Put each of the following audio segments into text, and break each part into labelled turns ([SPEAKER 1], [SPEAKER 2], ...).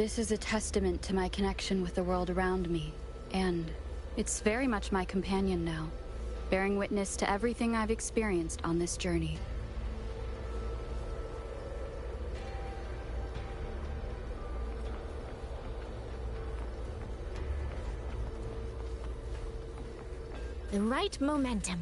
[SPEAKER 1] This is a testament to my connection with the world around me, and it's very much my companion now, bearing witness to everything I've experienced on this journey.
[SPEAKER 2] The right momentum.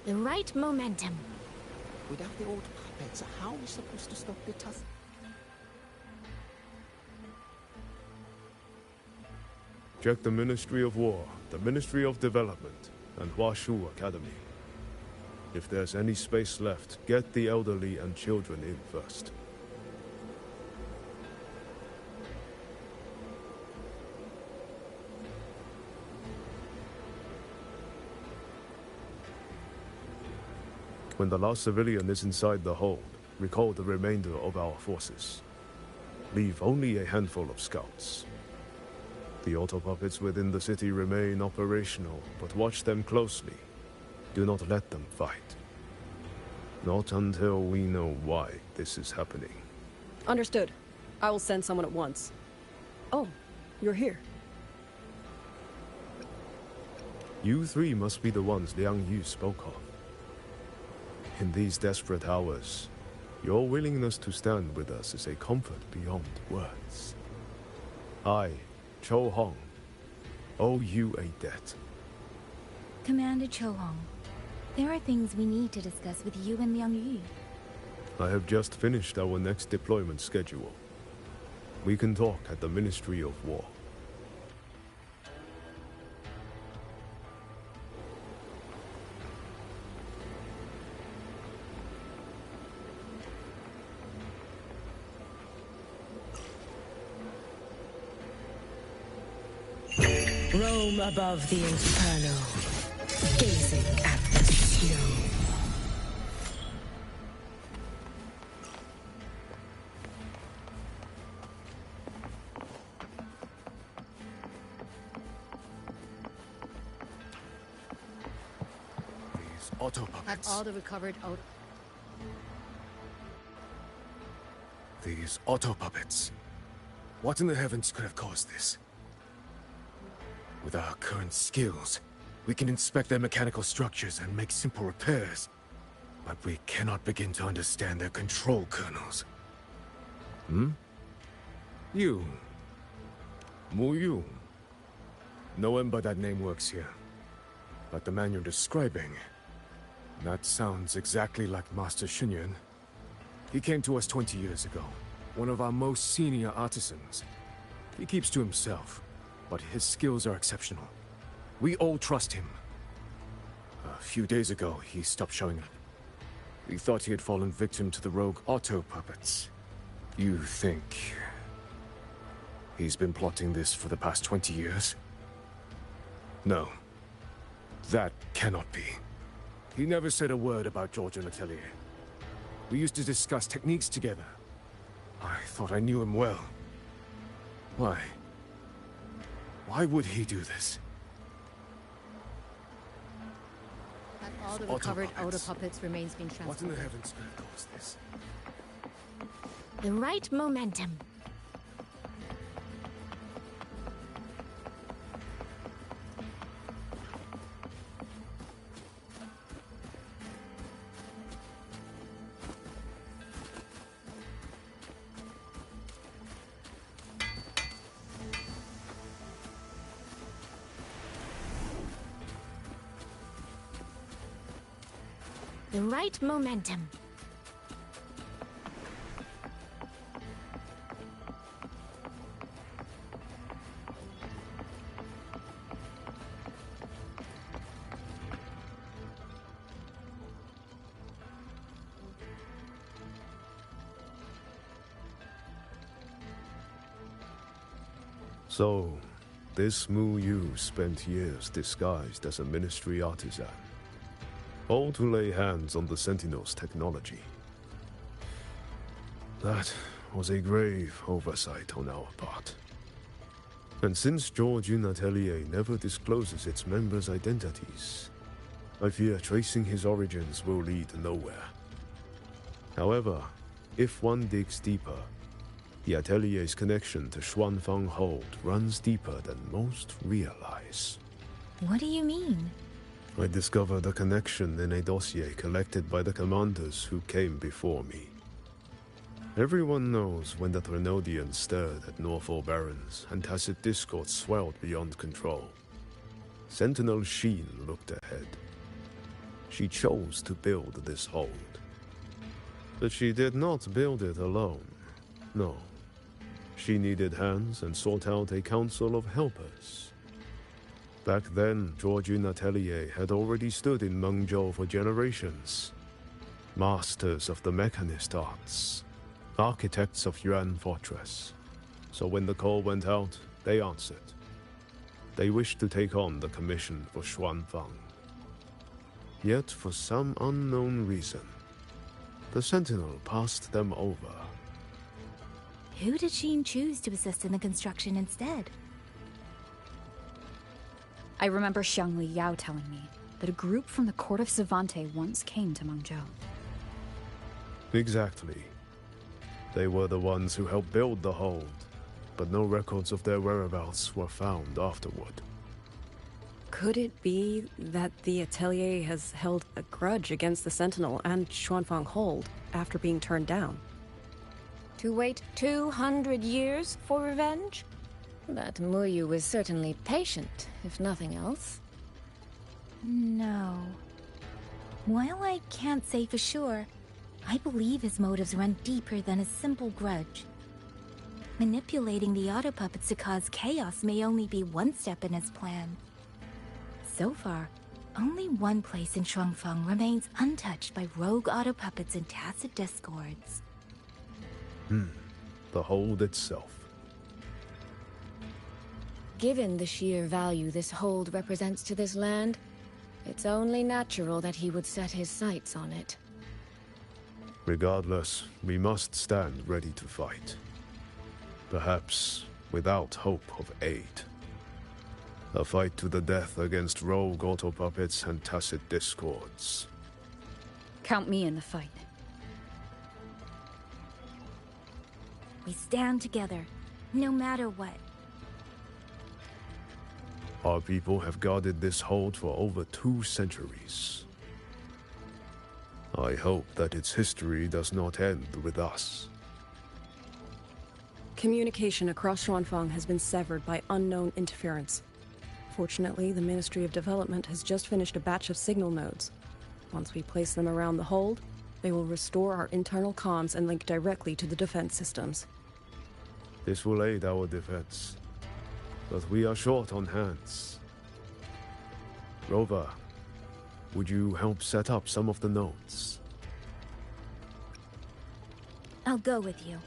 [SPEAKER 2] The right momentum.
[SPEAKER 3] Without the old puppets, how are we supposed to stop the tusk?
[SPEAKER 4] Check the Ministry of War, the Ministry of Development, and Huashu Academy. If there's any space left, get the elderly and children in first. When the last civilian is inside the hold, recall the remainder of our forces. Leave only a handful of scouts. The auto-puppets within the city remain operational, but watch them closely. Do not let them fight. Not until we know why this is happening.
[SPEAKER 5] Understood. I will send someone at once. Oh, you're here.
[SPEAKER 4] You three must be the ones Liang Yu spoke of. In these desperate hours, your willingness to stand with us is a comfort beyond words. I, Cho Hong, owe you a debt.
[SPEAKER 2] Commander Cho Hong, there are things we need to discuss with you and Liang Yu.
[SPEAKER 4] I have just finished our next deployment schedule. We can talk at the Ministry of War.
[SPEAKER 6] Roam above the inferno, gazing at the snow.
[SPEAKER 4] These auto-puppets.
[SPEAKER 7] Have all the recovered auto...
[SPEAKER 4] These auto-puppets. What in the heavens could have caused this? With our current skills, we can inspect their mechanical structures and make simple repairs. But we cannot begin to understand their control kernels. Hmm? You. Mu Yu. No one but that name works here. But the man you're describing... that sounds exactly like Master Xunyuan. He came to us 20 years ago. One of our most senior artisans. He keeps to himself. But his skills are exceptional. We all trust him. A few days ago, he stopped showing up. We thought he had fallen victim to the rogue auto-puppets. You think... he's been plotting this for the past 20 years? No. That cannot be. He never said a word about Georgian Atelier. We used to discuss techniques together. I thought I knew him well. Why? Why would he do this?
[SPEAKER 7] Have all the recovered auto-puppets remains being transferred.
[SPEAKER 4] What in the heavens could have caused this?
[SPEAKER 2] The right momentum. The right momentum.
[SPEAKER 4] So, this Mu spent years disguised as a ministry artisan, all to lay hands on the Sentinel's technology. That was a grave oversight on our part. And since Georgian Atelier never discloses its members' identities, I fear tracing his origins will lead nowhere. However, if one digs deeper, the Atelier's connection to Xuanfang Hold runs deeper than most realize.
[SPEAKER 2] What do you mean?
[SPEAKER 4] I discovered a connection in a dossier collected by the commanders who came before me. Everyone knows when the Threnodians stirred at Norfolk Barrens and tacit discord swelled beyond control. Sentinel Sheen looked ahead. She chose to build this hold. But she did not build it alone. No. She needed hands and sought out a council of helpers. Back then, Georgian Atelier had already stood in Mengzhou for generations. Masters of the mechanist arts. Architects of Yuan Fortress. So when the call went out, they answered. They wished to take on the commission for Xuanfang. Yet, for some unknown reason, the Sentinel passed them over.
[SPEAKER 2] Who did Sheen choose to assist in the construction instead?
[SPEAKER 1] I remember Xiangli Yao telling me that a group from the court of Savante once came to Mengzhou.
[SPEAKER 4] Exactly. They were the ones who helped build the hold, but no records of their whereabouts were found afterward.
[SPEAKER 5] Could it be that the Atelier has held a grudge against the Sentinel and Xuanfang Hold after being turned down?
[SPEAKER 8] To wait 200 years for revenge? That Muyu was certainly patient, if nothing else.
[SPEAKER 2] No. While I can't say for sure, I believe his motives run deeper than a simple grudge. Manipulating the auto puppets to cause chaos may only be one step in his plan. So far, only one place in Shuangfeng remains untouched by rogue auto puppets and tacit discords.
[SPEAKER 4] The hold itself.
[SPEAKER 8] Given the sheer value this hold represents to this land, it's only natural that he would set his sights on it.
[SPEAKER 4] Regardless, we must stand ready to fight. Perhaps without hope of aid. A fight to the death against rogue auto puppets and tacit discords.
[SPEAKER 1] Count me in the fight.
[SPEAKER 2] We stand together, no matter what.
[SPEAKER 4] Our people have guarded this hold for over 2 centuries. I hope that its history does not end with us.
[SPEAKER 5] Communication across Xuanfang has been severed by unknown interference. Fortunately, the Ministry of Development has just finished a batch of signal nodes. Once we place them around the hold, they will restore our internal comms and link directly to the defense systems.
[SPEAKER 4] This will aid our defense. But we are short on hands. Rover, would you help set up some of the nodes?
[SPEAKER 2] I'll go with you.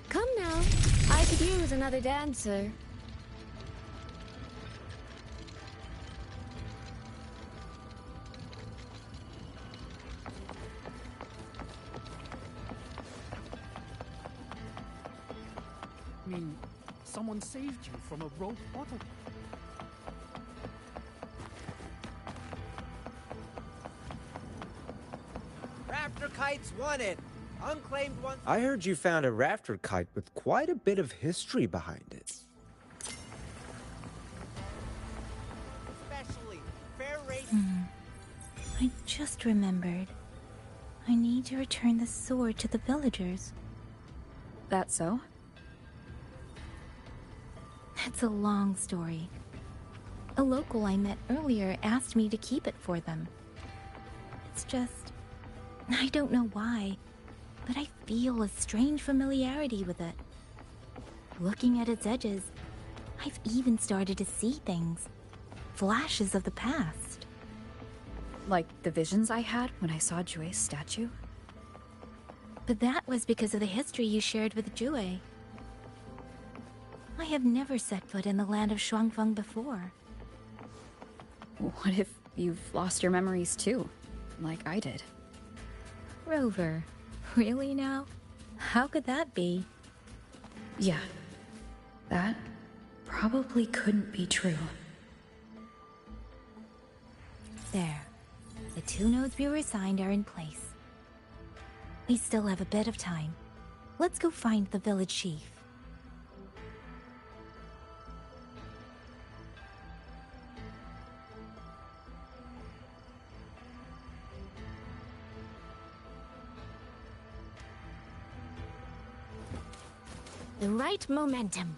[SPEAKER 8] Come now, I could use another dancer.
[SPEAKER 3] I mean, someone saved you from a rogue bottle.
[SPEAKER 9] Rafter kites wanted. Unclaimed ones.
[SPEAKER 10] I heard you found a rafter kite with quite a bit of history behind it.
[SPEAKER 9] Especially fair rate.
[SPEAKER 2] I just remembered. I need to return the sword to the villagers.
[SPEAKER 1] That so?
[SPEAKER 2] It's a long story. A local I met earlier asked me to keep it for them. It's just... I don't know why, but I feel a strange familiarity with it. Looking at its edges, I've even started to see things. Flashes of the past.
[SPEAKER 1] Like the visions I had when I saw Jue's statue?
[SPEAKER 2] But that was because of the history you shared with Jue. I have never set foot in the land of Xuanling before.
[SPEAKER 1] What if you've lost your memories too, like I did?
[SPEAKER 2] Rover, really now? How could that be?
[SPEAKER 1] Yeah, that probably couldn't be true.
[SPEAKER 2] There. The 2 nodes we were assigned are in place. We still have a bit of time. Let's go find the village chief.
[SPEAKER 8] The right momentum.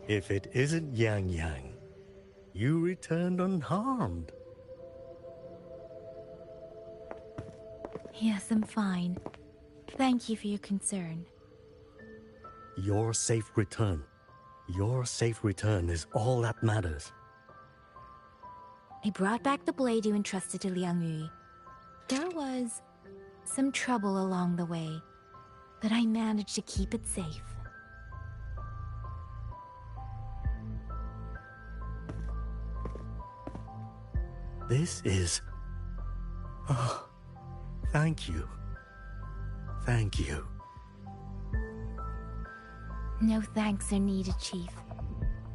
[SPEAKER 11] If it isn't Yang Yang, you returned unharmed.
[SPEAKER 2] Yes, I'm fine. Thank you for your concern.
[SPEAKER 11] Your safe return. Your safe return is all that matters.
[SPEAKER 2] I brought back the blade you entrusted to Liang Yu. There was some trouble along the way, but I managed to keep it safe.
[SPEAKER 11] This is... Oh, thank you. Thank you.
[SPEAKER 2] No thanks are needed, Chief.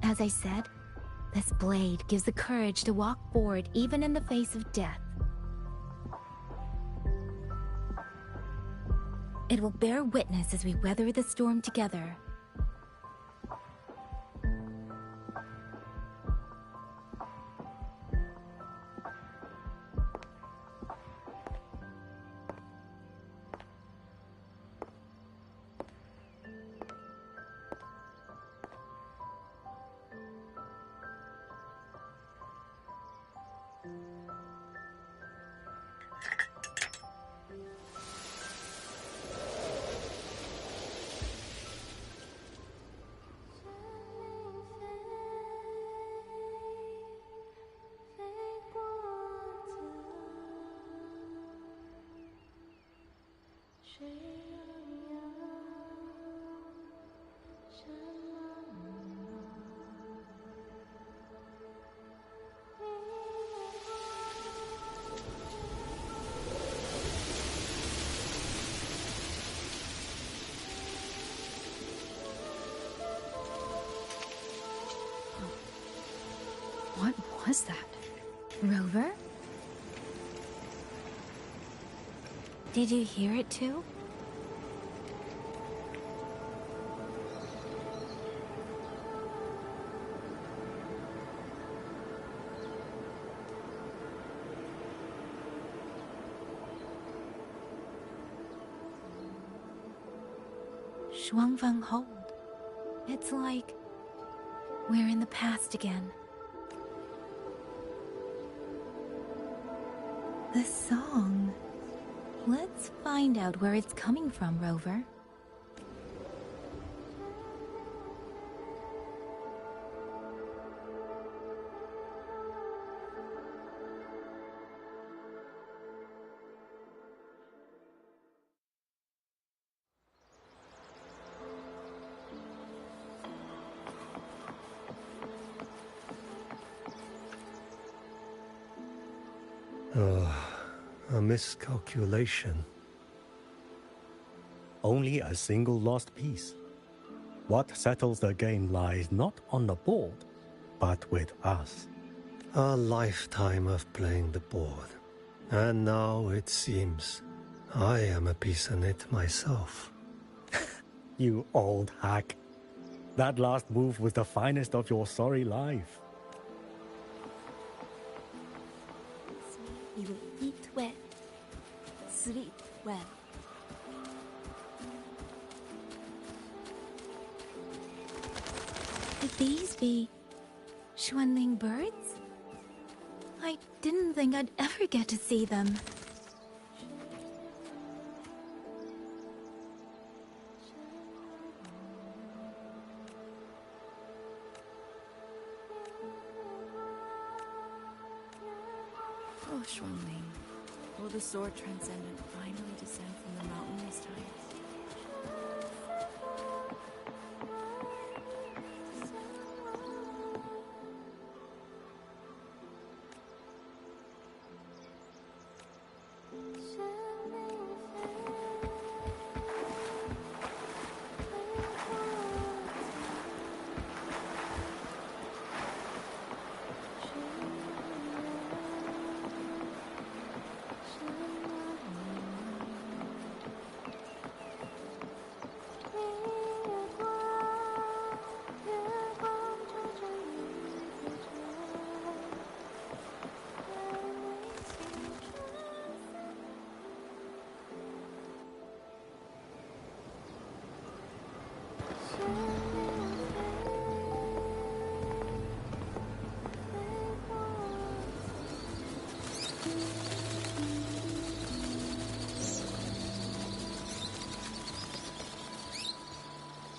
[SPEAKER 2] As I said, this blade gives the courage to walk forward even in the face of death. It will bear witness as we weather the storm together.
[SPEAKER 1] What was that?
[SPEAKER 2] Rover? Did you hear it too? Xuanling Hold. It's like we're in the past again. The song. Let's find out where it's coming from, Rover.
[SPEAKER 11] A miscalculation. Only a single lost piece. What settles the game lies not on the board, but with us.
[SPEAKER 12] A lifetime of playing the board. And now, it seems, I am a piece in it myself.
[SPEAKER 11] You old hack. That last move was the finest of your sorry life.
[SPEAKER 2] You will eat well, sleep well. Could these be Xuanling birds? I didn't think I'd ever get to see them.
[SPEAKER 13] Oh, Xuanling, will the sword transcendent finally descend from the mountain this time?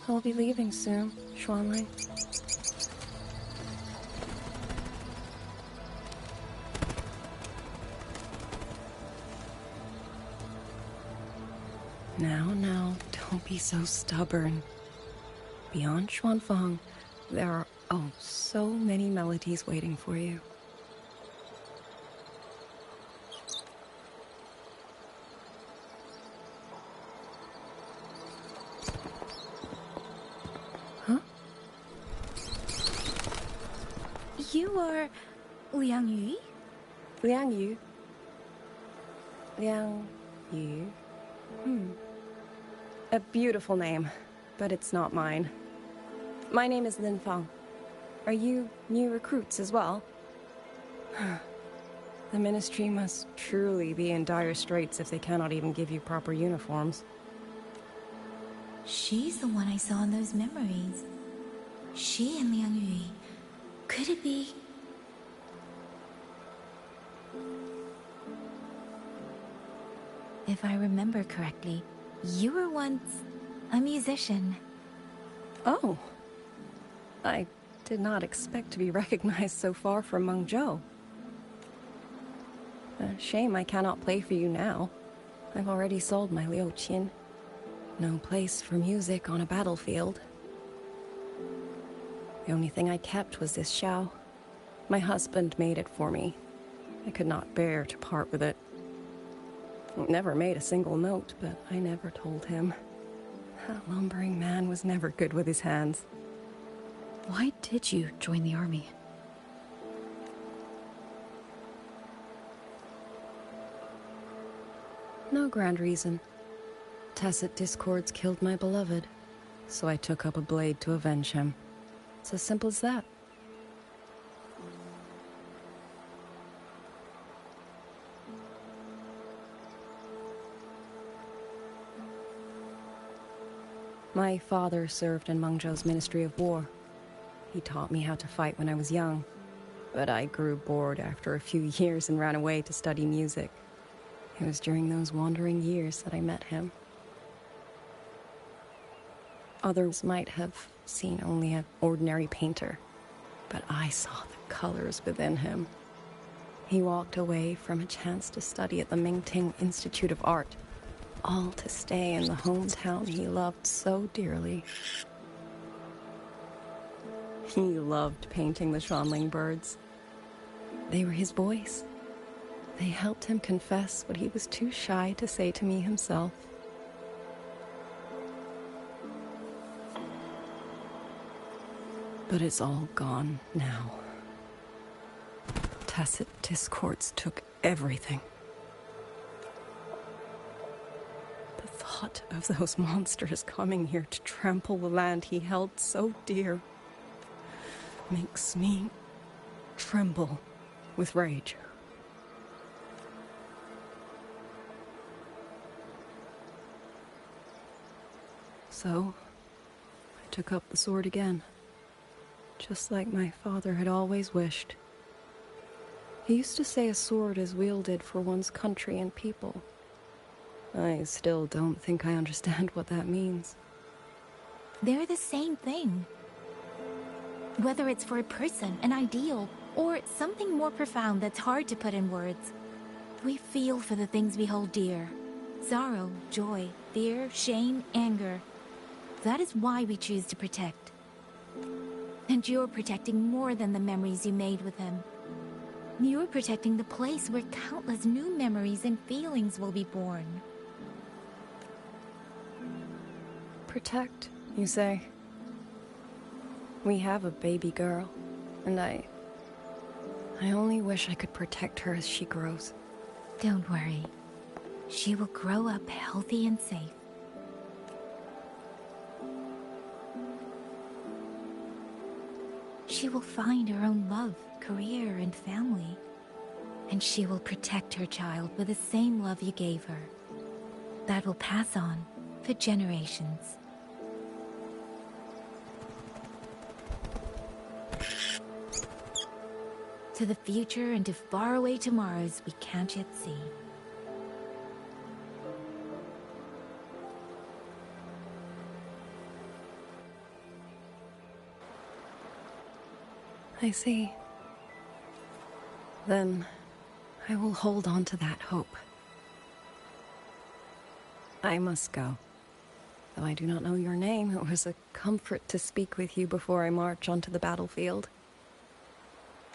[SPEAKER 5] I'll be leaving soon, Xuanling. Now, don't be so stubborn. Beyond Xuanfang, there are, oh, so many melodies waiting for you. Huh?
[SPEAKER 2] You are Liang Yu?
[SPEAKER 5] Liang Yu? Liang Yu? A beautiful name, but it's not mine. My name is Lin Fang. Are you new recruits as well? The Ministry must truly be in dire straits if they cannot even give you proper uniforms.
[SPEAKER 2] She's the one I saw in those memories. She and Liang Yu. Could it be? If I remember correctly, you were once a musician.
[SPEAKER 5] Oh. I did not expect to be recognized so far from Mengzhou. A shame I cannot play for you now. I've already sold my Liu Qin. No place for music on a battlefield. The only thing I kept was this Xiao. My husband made it for me. I could not bear to part with it. It never made a single note, but I never told him. That lumbering man was never good with his hands.
[SPEAKER 1] Why did you join the army?
[SPEAKER 5] No grand reason. Tacit discords killed my beloved, so I took up a blade to avenge him. It's as simple as that. My father served in Mengzhou's Ministry of War. He taught me how to fight when I was young, but I grew bored after a few years and ran away to study music. It was during those wandering years that I met him. Others might have seen only an ordinary painter, but I saw the colors within him. He walked away from a chance to study at the Mingting Institute of Art, all to stay in the hometown he loved so dearly. He loved painting the Xuanling birds. They were his boys. They helped him confess what he was too shy to say to me himself. But it's all gone now. Tacit discords took everything. thought of those monsters coming here to trample the land he held so dear makes me tremble with rage. So, I took up the sword again, just like my father had always wished. He used to say a sword is wielded for one's country and people. I still don't think I understand what that means.
[SPEAKER 2] They're the same thing. Whether it's for a person, an ideal, or something more profound that's hard to put in words, we feel for the things we hold dear. Sorrow, joy, fear, shame, anger. That is why we choose to protect. And you're protecting more than the memories you made with him. You're protecting the place where countless new memories and feelings will be born.
[SPEAKER 5] Protect, you say? We have a baby girl, and I only wish I could protect her as she grows.
[SPEAKER 2] Don't worry. She will grow up healthy and safe. She will find her own love, career, and family. And she will protect her child with the same love you gave her. That will pass on for generations. To the future and to faraway tomorrows we can't yet see.
[SPEAKER 5] I see. Then I will hold on to that hope. I must go. Though I do not know your name, it was a comfort to speak with you before I march onto the battlefield.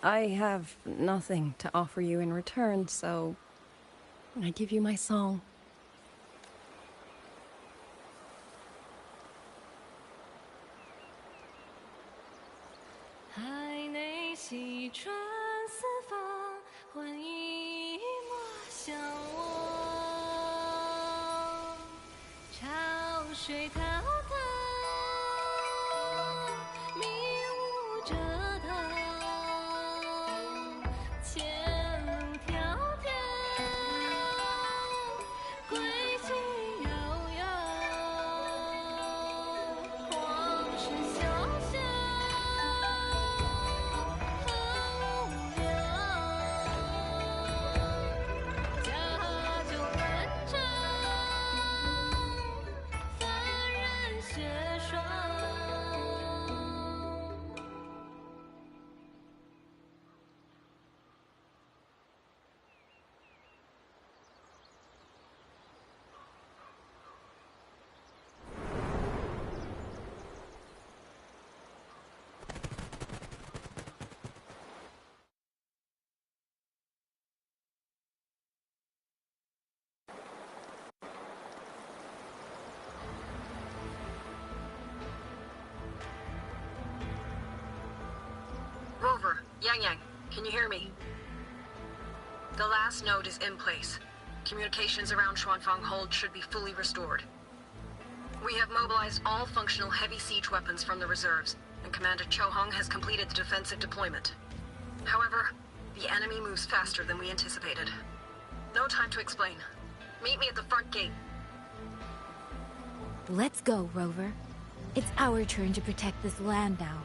[SPEAKER 5] I have nothing to offer you in return, so I give you my song.
[SPEAKER 14] Rover, Yang, can you hear me? The last node is in place. Communications around Xuanfang Hold should be fully restored. We have mobilized all functional heavy siege weapons from the reserves, and Commander Chohong has completed the defensive deployment. However, the enemy moves faster than we anticipated. No time to explain. Meet me at the front gate.
[SPEAKER 2] Let's go, Rover. It's our turn to protect this land now.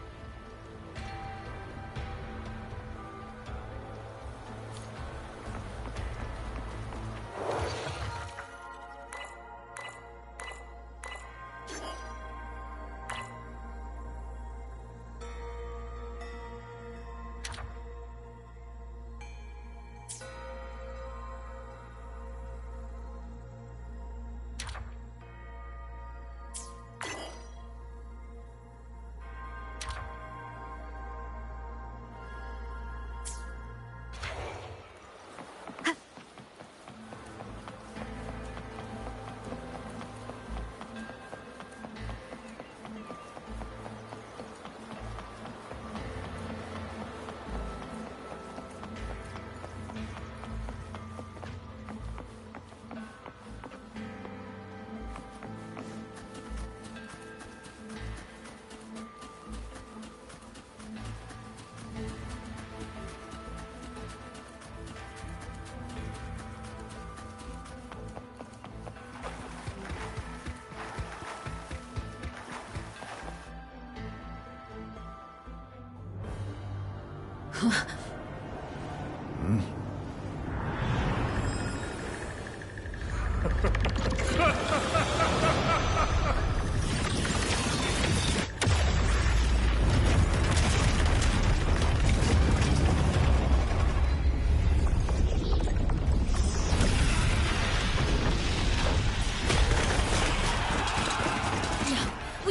[SPEAKER 2] We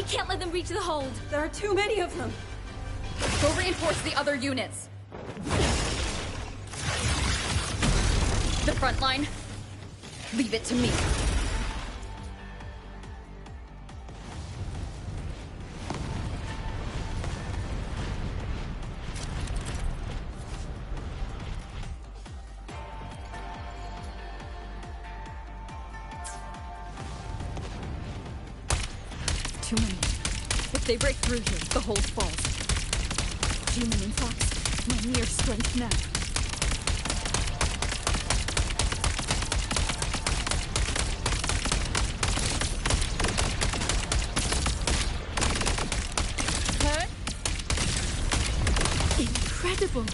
[SPEAKER 2] can't let them reach the hold.
[SPEAKER 5] There are too many of them.
[SPEAKER 1] Go reinforce the other units. The front line, leave it to me. Too many. If they break through here, the hold falls. Human and Fox, my mere strength now. Incredible!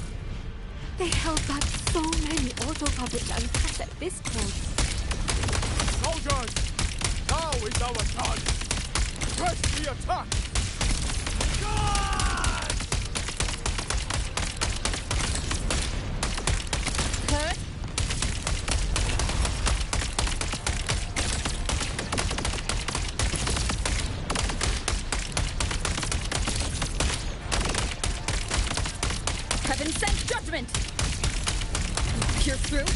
[SPEAKER 1] They held back so many auto-puppets untouched at this point.
[SPEAKER 15] Soldiers! Now is our time! Press the attack! God!
[SPEAKER 1] Hurt? Heaven sent judgment! Pierce through?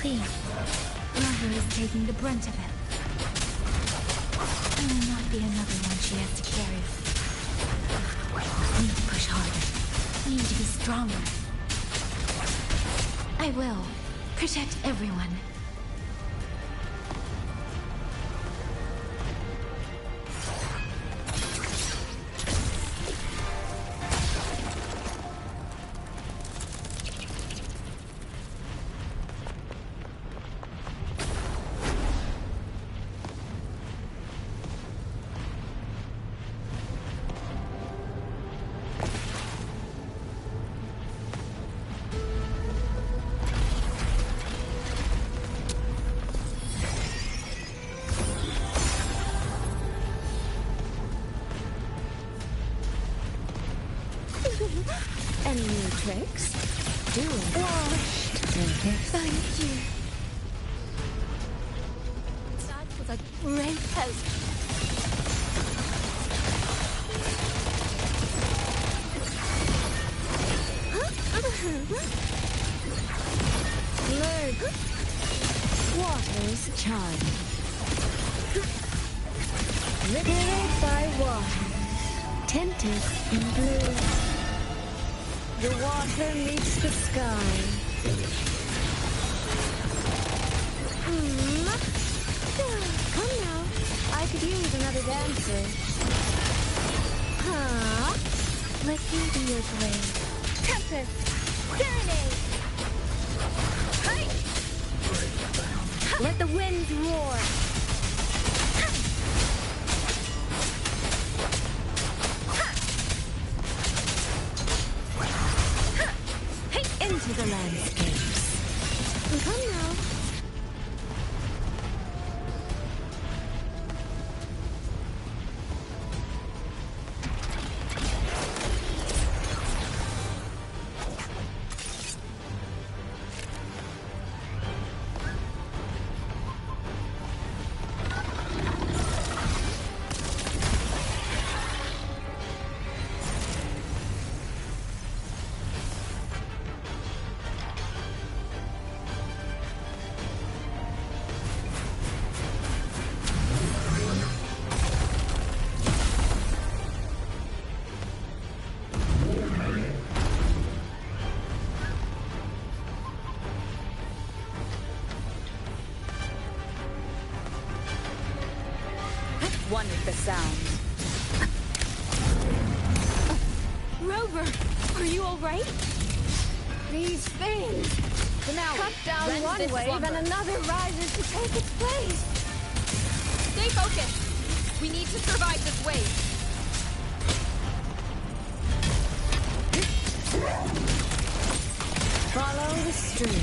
[SPEAKER 2] Please. Mother is taking the brunt of it. There will not be another one she has to carry. We need to push harder. We need to be stronger. I will. Protect everyone.
[SPEAKER 8] Any new tricks? Washed.
[SPEAKER 2] Thank you. That was a great help.
[SPEAKER 8] Lurg. Water's charm. Riveted by water. Tinted in blue. The water meets the sky. Come now. I could use another dancer. Huh?
[SPEAKER 2] Let me be your blade.
[SPEAKER 8] Tempest! Serenade! Let the winds roar. Into the landscapes. Come now.
[SPEAKER 5] sounds.
[SPEAKER 2] Rover, are you alright?
[SPEAKER 8] These things!
[SPEAKER 2] Now,
[SPEAKER 8] cut down
[SPEAKER 2] rend
[SPEAKER 8] one
[SPEAKER 2] this
[SPEAKER 8] wave
[SPEAKER 2] slumber.
[SPEAKER 8] and another rises to take its place!
[SPEAKER 13] Stay focused! We need to survive this wave.
[SPEAKER 8] Follow the stream.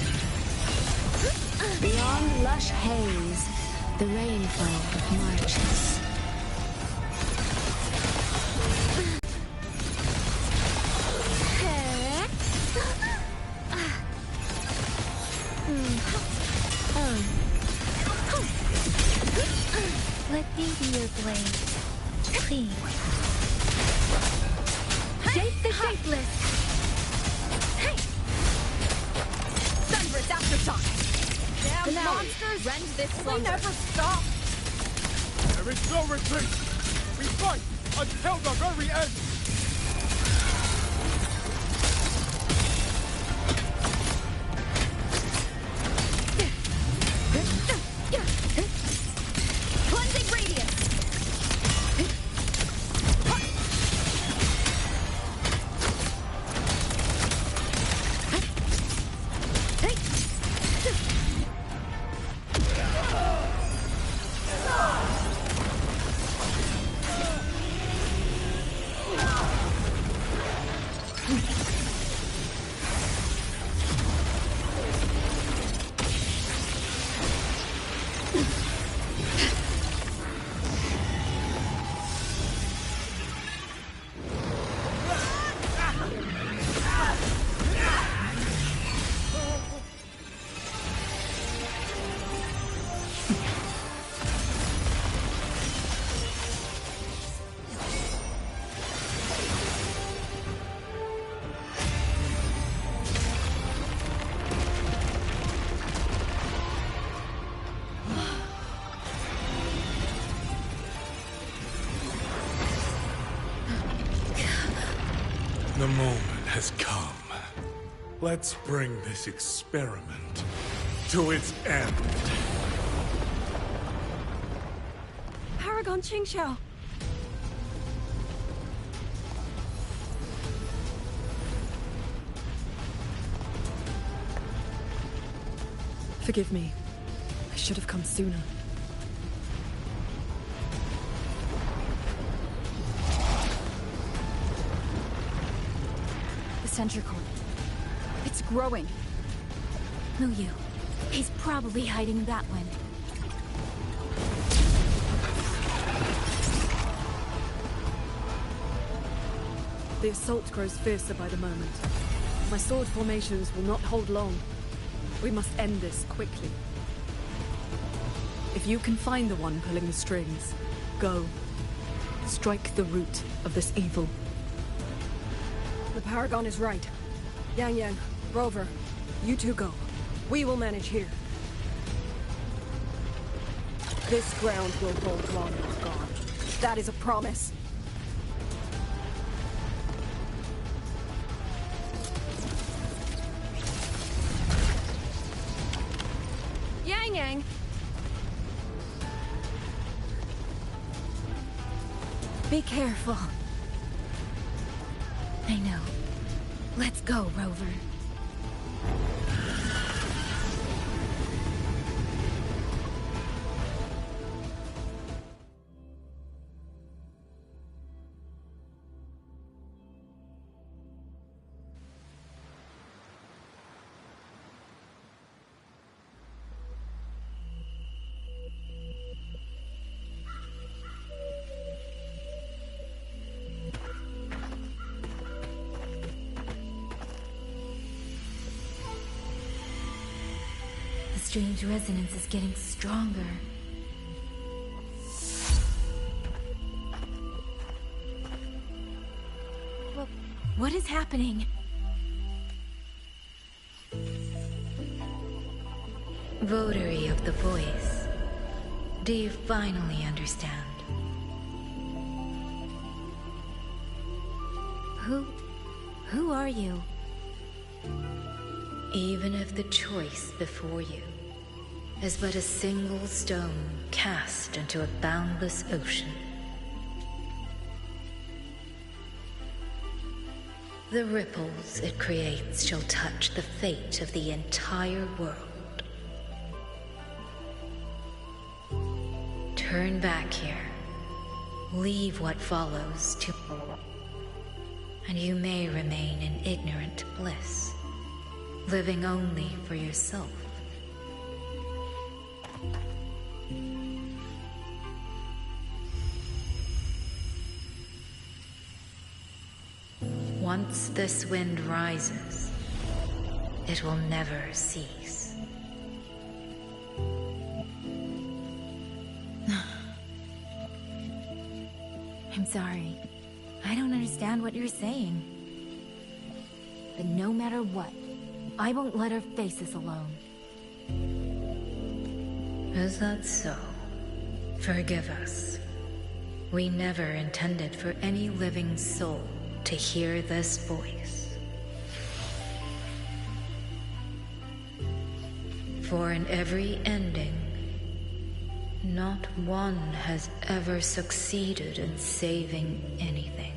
[SPEAKER 8] Beyond lush haze, the rainfall marches.
[SPEAKER 2] Let me be your blade. Please. Shape the shapeless!
[SPEAKER 13] Thunderous aftershock! Damn
[SPEAKER 8] Now,
[SPEAKER 13] monsters! Rend this
[SPEAKER 8] we
[SPEAKER 13] slumber.
[SPEAKER 8] never stop!
[SPEAKER 15] There is no retreat! We fight until the very end!
[SPEAKER 13] Cleansing radiance!
[SPEAKER 16] The moment has come. Let's bring this experiment to its end.
[SPEAKER 5] Paragon Qingxiao! Forgive me. I should have come sooner.
[SPEAKER 1] Centrical. It's growing.
[SPEAKER 2] Muyu, he's probably hiding that one.
[SPEAKER 5] The assault grows fiercer by the moment. My sword formations will not hold long. We must end this quickly. If you can find the one pulling the strings, go. Strike the root of this evil. The Paragon is right. Yang Yang, Rover, you two go. We will manage here. This ground will hold long enough, God. That is a promise. Yang Yang! Be careful.
[SPEAKER 2] I know. Let's go, Rover. The strange resonance is getting stronger. What is happening? Votary of the Voice, do you finally understand? Who are you? Even if the choice before you is but a single stone cast into a boundless ocean,
[SPEAKER 17] The ripples it creates shall touch the fate of the entire world. Turn back here. Leave what follows to... and you may remain in ignorant bliss, living only for yourself. Once this wind rises, it will never cease.
[SPEAKER 2] I'm sorry. I don't understand what you're saying. But no matter what, I won't let her face this alone.
[SPEAKER 17] Is that so? Forgive us. We never intended for any living soul to hear this voice. For in every ending, not one has ever succeeded in saving anything.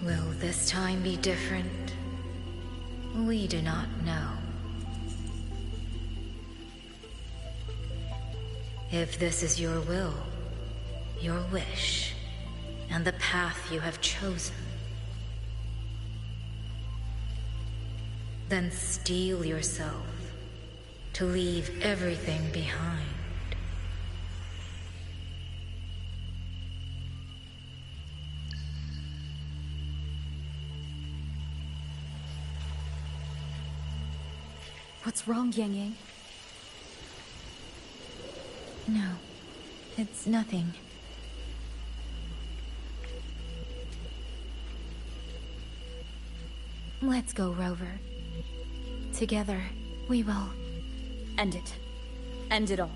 [SPEAKER 17] Will this time be different? We do not know. If this is your will, your wish, and the path you have chosen, then steel yourself to leave everything behind.
[SPEAKER 1] What's wrong, Yang Yang?
[SPEAKER 2] No, it's nothing. Let's go, Rover. Together, we will...
[SPEAKER 1] End it. End it all.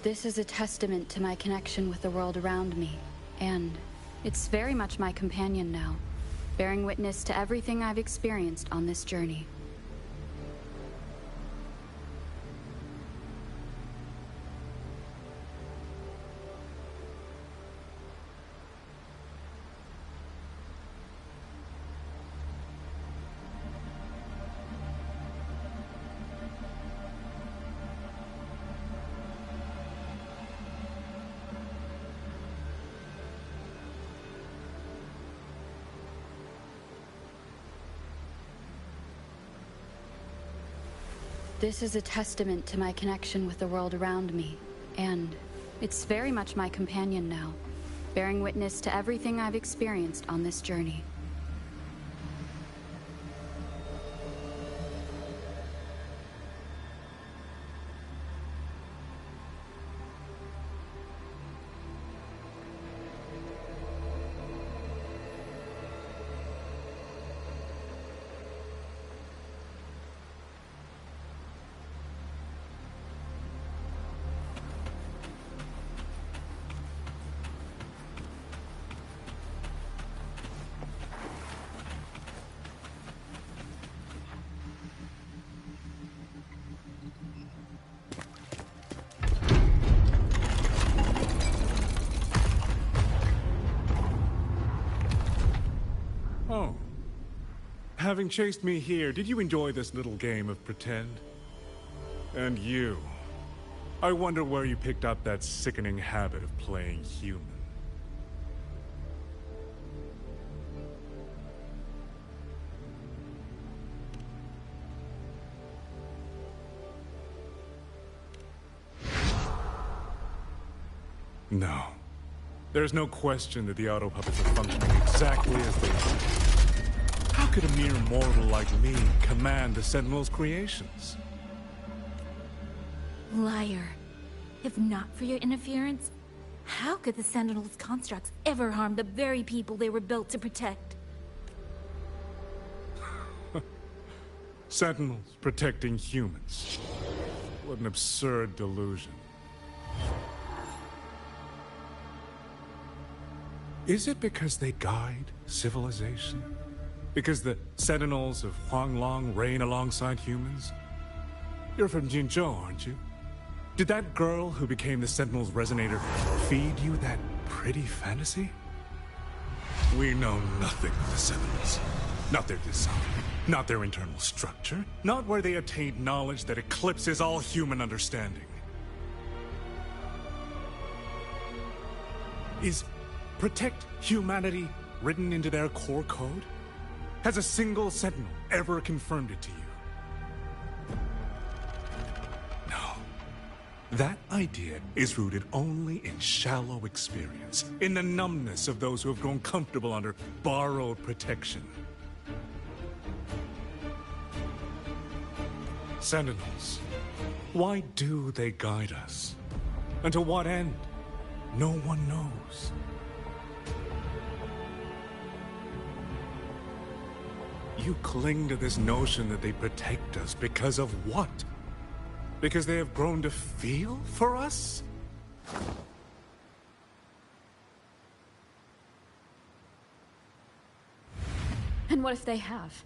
[SPEAKER 1] This is a testament to my connection with the world around me, and it's very much my companion now, bearing witness to everything I've experienced on this journey. This is a testament to my connection with the world around me, and it's very much my companion now, bearing witness to everything I've experienced on this journey.
[SPEAKER 16] Oh. Having chased me here, did you enjoy this little game of pretend? And you. I wonder where you picked up that sickening habit of playing human. No. There's no question that the auto puppets are functioning exactly as they should. How could a mere mortal like me command the Sentinel's creations?
[SPEAKER 2] Liar. If not for your interference, how could the Sentinel's constructs ever harm the very people they were built to protect?
[SPEAKER 16] Sentinels protecting humans. What an absurd delusion. Is it because they guide civilization? Because the Sentinels of Xuanling reign alongside humans? You're from Jinzhou, aren't you? Did that girl who became the Sentinel's resonator feed you that pretty fantasy? We know nothing of the Sentinels. Not their design, not their internal structure, not where they attained knowledge that eclipses all human understanding. Is protect humanity written into their core code? Has a single Sentinel ever confirmed it to you? No. That idea is rooted only in shallow experience, in the numbness of those who have grown comfortable under borrowed protection. Sentinels, why do they guide us? And to what end? No one knows. You cling to this notion that they protect us because of what? Because they have grown to feel for us?
[SPEAKER 13] And what if they have?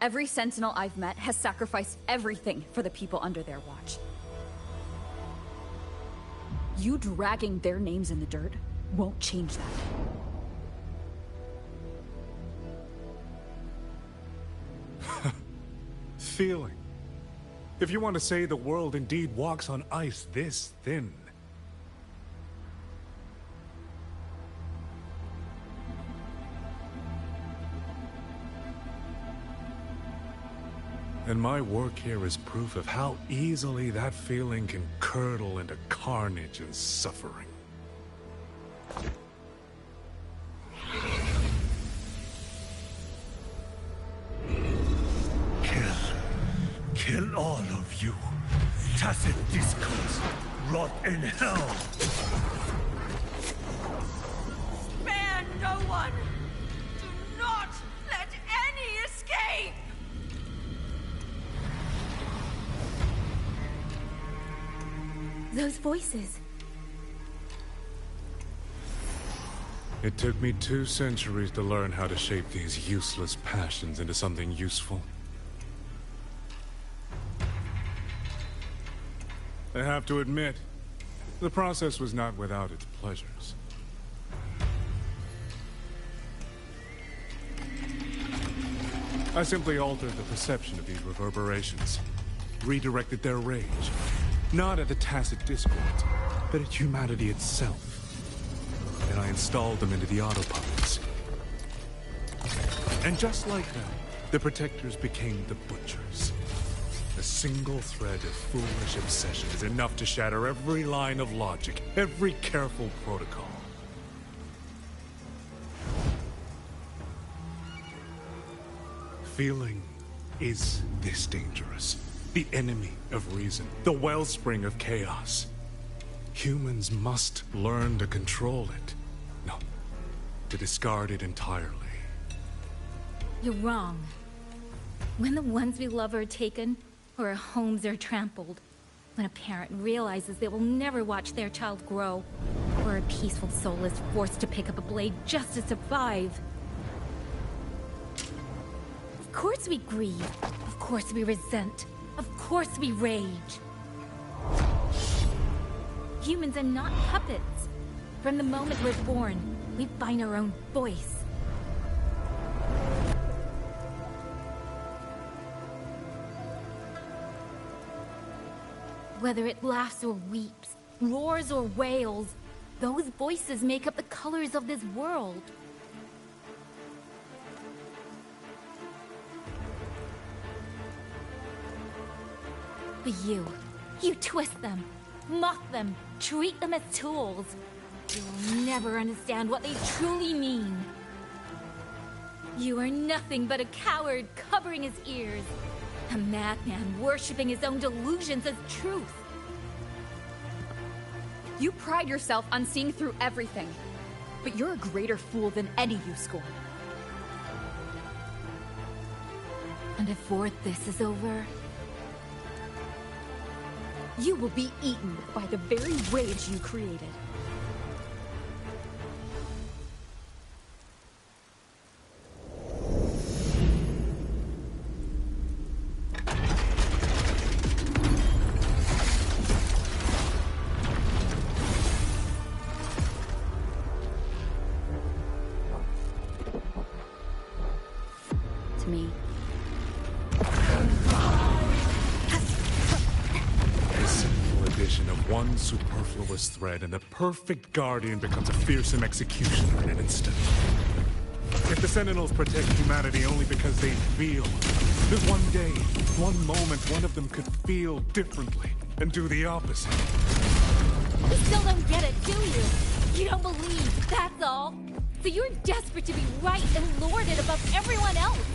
[SPEAKER 13] Every Sentinel I've met has sacrificed everything for the people under their watch. You dragging their names in the dirt won't change that.
[SPEAKER 16] Feeling. If you want to say the world indeed walks on ice this thin. And my work here is proof of how easily that feeling can curdle into carnage and suffering.
[SPEAKER 15] Kill all of you. Tacit discourse. Rot in hell.
[SPEAKER 13] Spare no one! Do not let any escape!
[SPEAKER 2] Those voices.
[SPEAKER 16] It took me 2 centuries to learn how to shape these useless passions into something useful. I have to admit, the process was not without its pleasures. I simply altered the perception of these reverberations, redirected their rage, not at the tacit discords, but at humanity itself. Then I installed them into the autopuppets. And just like them, the protectors became the butchers. A single thread of foolish obsession is enough to shatter every line of logic, every careful protocol. Feeling is this dangerous. The enemy of reason, the wellspring of chaos. Humans must learn to control it. No, to discard it entirely.
[SPEAKER 2] You're wrong. When the ones we love are taken, or our homes are trampled, when a parent realizes they will never watch their child grow, or a peaceful soul is forced to pick up a blade just to survive. Of course we grieve. Of course we resent. Of course we rage. Humans are not puppets. From the moment we're born, we find our own voice. Whether it laughs or weeps, roars or wails, those voices make up the colors of this world. But you twist them, mock them, treat them as tools. You'll never understand what they truly mean. You are nothing but a coward covering his ears. A madman worshipping his own delusions as truth.
[SPEAKER 13] You pride yourself on seeing through everything, but you're a greater fool than any you scorn.
[SPEAKER 2] And before this is over, you will be eaten by the very rage you created.
[SPEAKER 1] To me.
[SPEAKER 16] A simple addition of one superfluous thread, and the perfect guardian becomes a fearsome executioner in an instant. If the Sentinels protect humanity only because they feel, that one day, one moment, one of them could feel differently and do the opposite.
[SPEAKER 2] You still don't get it, do you? You don't believe, that's all. So you're desperate to be right and lorded above everyone else.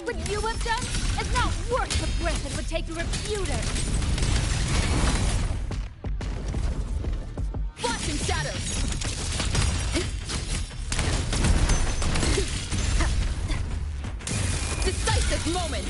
[SPEAKER 2] What you have done is not worth the breath it would take to refute it. Flashing shadows! Decisive moment!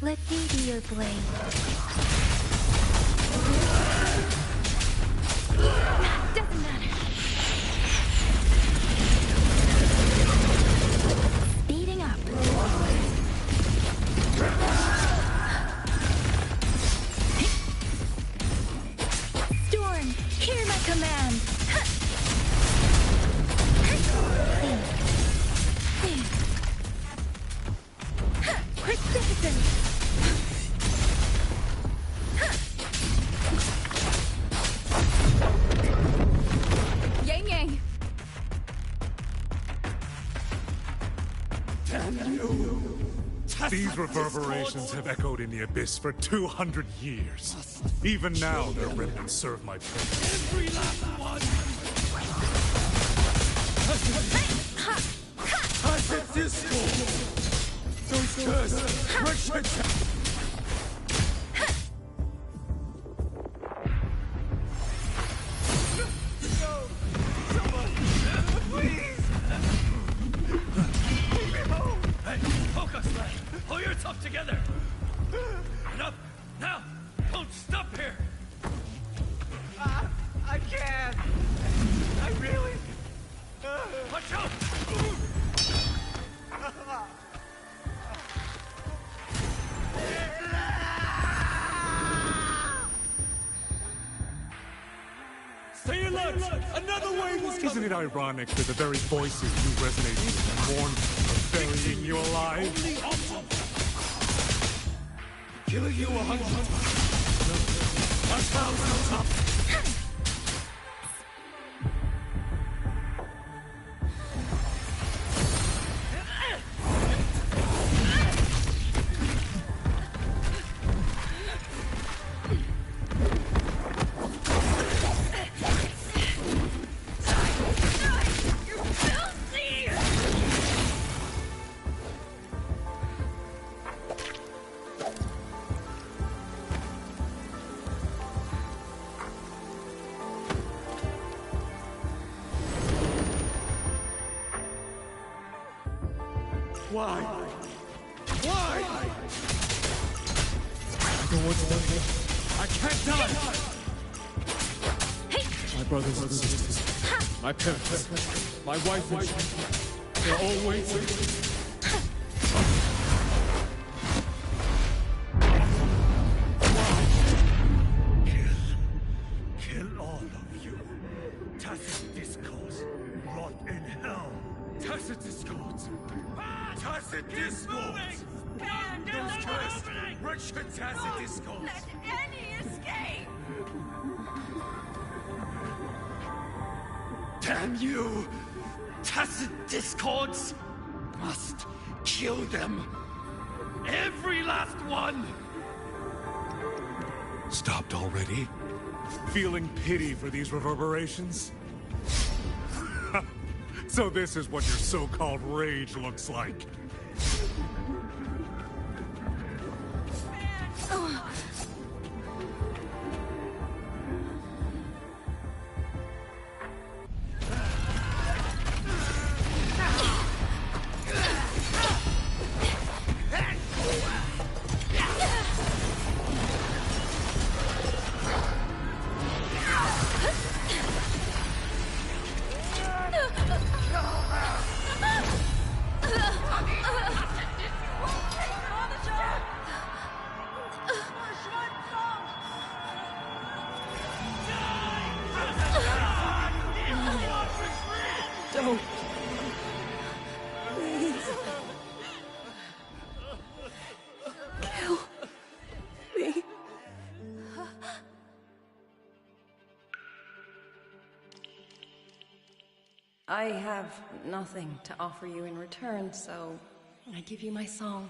[SPEAKER 2] Let me be your blade. Doesn't matter. Speeding up. Storm, hear my command. Precipitant. Yang Yang.
[SPEAKER 16] These reverberations have echoed in the abyss for 200 years. Even now, their remnants serve my purpose.
[SPEAKER 15] Every last one!
[SPEAKER 18] Pull yourself together! Enough! Now! Don't stop here!
[SPEAKER 9] I can't! I really...
[SPEAKER 18] Watch out!
[SPEAKER 16] Stay alert! Another way was... Isn't it ironic that the very voices you resonate with and mourn are burying you alive?
[SPEAKER 15] Kill you 100 times. 1,000 times. Why? Why? I don't want to die. I can't die! My brothers and sisters, my parents, my wife and children, they're all waiting.
[SPEAKER 18] Kill all of you. Tacit discourse. Rot in hell.
[SPEAKER 15] Tacit discords! Tacit discords! Those cursed, wretched tacit discords!
[SPEAKER 13] Let any escape!
[SPEAKER 15] Damn you! Tacit discords! Must kill them! Every last one!
[SPEAKER 16] Stopped already? Feeling pity for these reverberations? So this is what your so-called rage looks like.
[SPEAKER 5] Don't. Please. Kill me. I have nothing to offer you in return, so I give you my song.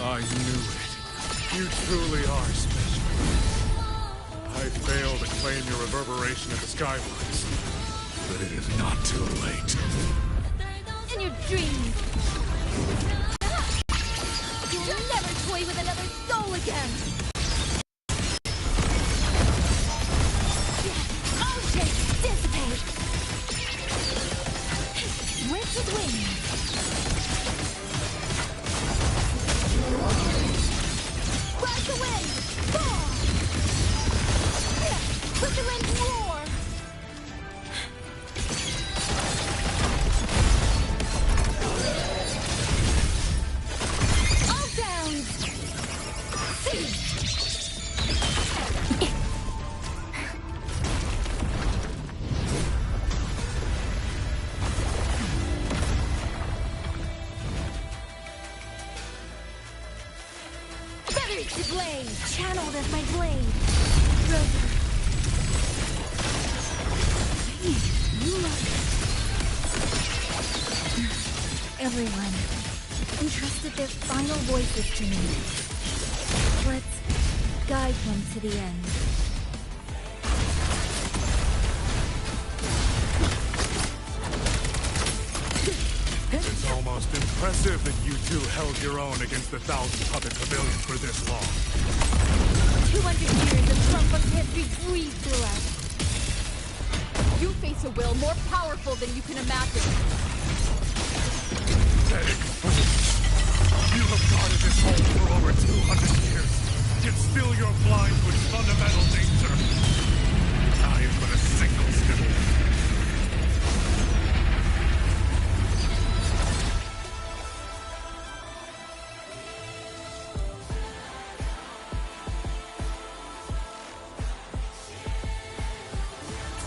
[SPEAKER 16] I knew it. You truly are special. I failed to claim your reverberation at the Skywards, but it is not too late.
[SPEAKER 2] In your dreams! You'll never toy with another soul again! Ocean, dissipate! Wicked wings! Rise the wind! Fall! Let the wind roar! All down! Feathers to blade! Channeled as my blade! Rosa. Everyone entrusted their final voices to me. Let's guide them to the end.
[SPEAKER 16] It's almost impressive that you two held your own against the 1,000-puppet pavilion for this long.
[SPEAKER 2] 200 years of complex history breathe through us.
[SPEAKER 7] You face a will more powerful than you can imagine.
[SPEAKER 16] Pathetic fools. You have guarded this home for over 200 years. Yet still you're blind to its fundamental nature. I am but a single step.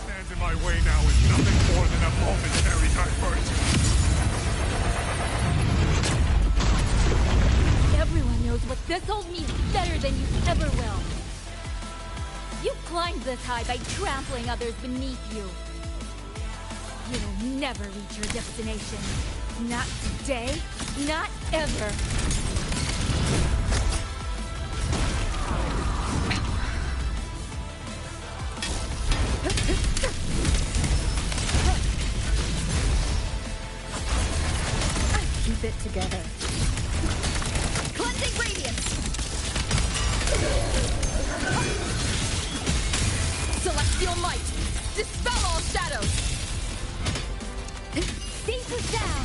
[SPEAKER 16] Stands in my way now is nothing more than a momentary diversion.
[SPEAKER 7] Everyone knows what this hold means better than you ever will. You climbed this high by trampling others beneath you. You'll never reach your destination. Not today, not ever. Keep it together. Cleansing radiance! Celestial might! Dispel all shadows! Stasis down!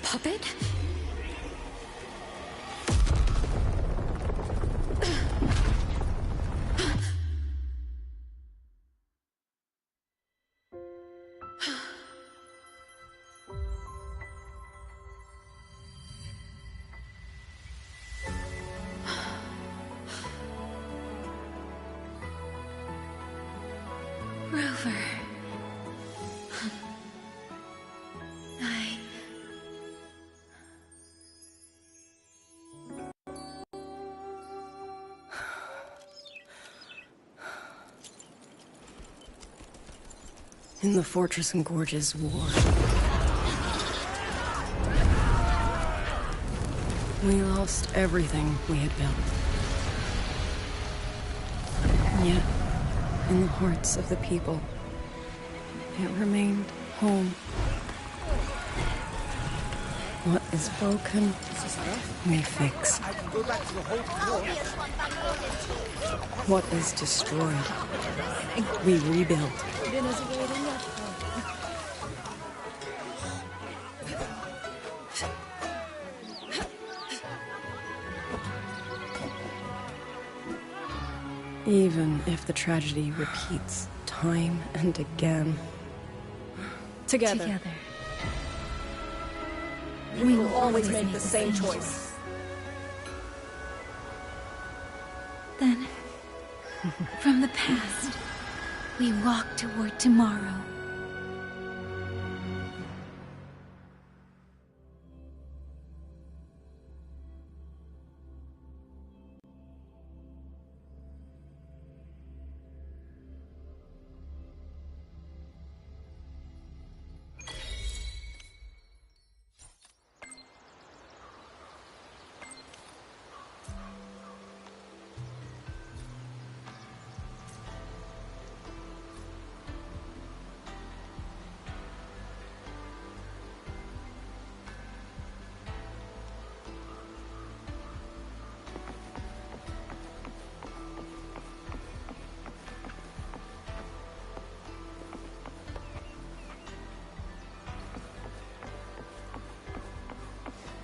[SPEAKER 7] Puppet?
[SPEAKER 17] Rover.
[SPEAKER 5] In the Fortress and Gorge's war, we lost everything we had built. And yet, in the hearts of the people, it remained home. What is broken, we fix. What is destroyed, we rebuild. Even if the tragedy repeats time and again.
[SPEAKER 2] Together.
[SPEAKER 5] We will always make the same choice.
[SPEAKER 2] Then, from the past, we walk toward tomorrow.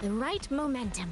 [SPEAKER 19] The right momentum.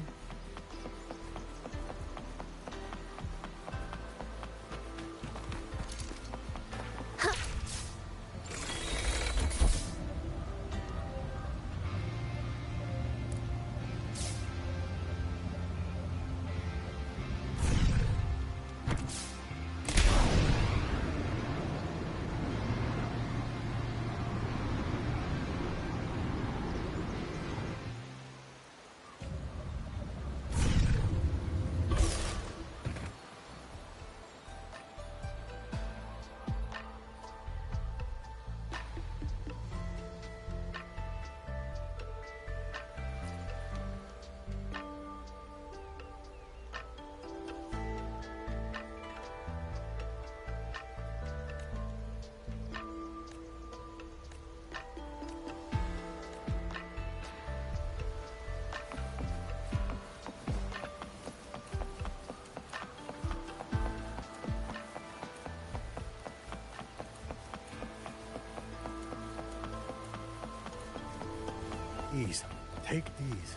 [SPEAKER 11] Please, take these.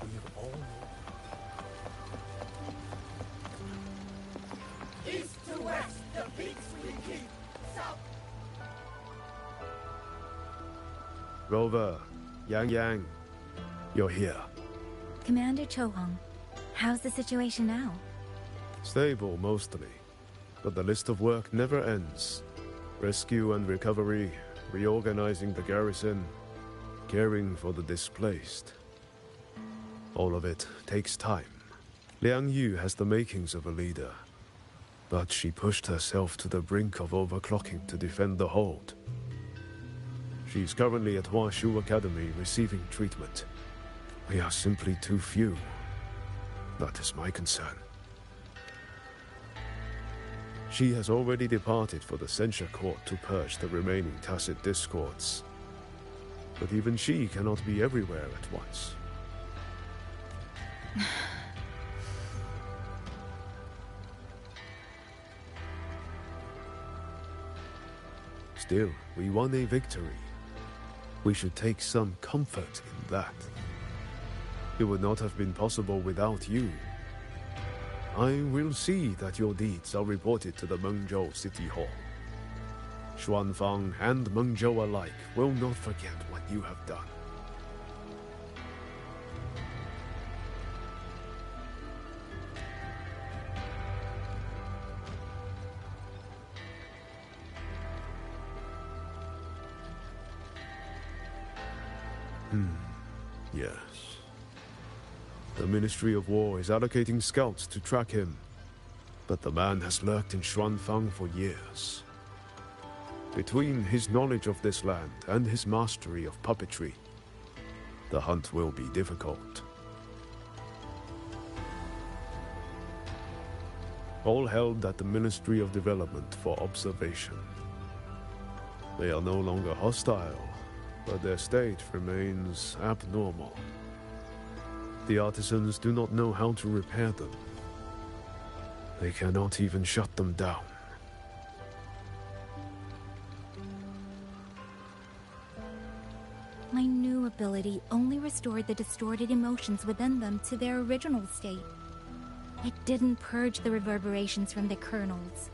[SPEAKER 11] We've all
[SPEAKER 18] East to west, the peaks we keep. South.
[SPEAKER 4] Rover, Yang, you're here.
[SPEAKER 2] Commander Chohong, how's the situation now?
[SPEAKER 4] Stable, mostly. But the list of work never ends. Rescue and recovery, reorganizing the garrison, caring for the displaced. All of it takes time. Liang Yu has the makings of a leader, but she pushed herself to the brink of overclocking to defend the hold. She's currently at Huashu Academy receiving treatment. We are simply too few. That is my concern. She has already departed for the censure court to purge the remaining tacit discords. But even she cannot be everywhere at once. Still, we won a victory. We should take some comfort in that. It would not have been possible without you. I will see that your deeds are reported to the Mengzhou City Hall. Xuanfang and Mengzhou alike will not forget what you have done. Yes. The Ministry of War is allocating scouts to track him, but the man has lurked in Xuanfang for years. Between his knowledge of this land and his mastery of puppetry, the hunt will be difficult. All held at the Ministry of Development for observation. They are no longer hostile, but their state remains abnormal. The artisans do not know how to repair them. They cannot even shut them down.
[SPEAKER 2] My new ability only restored the distorted emotions within them to their original state. It didn't purge the reverberations from the kernels.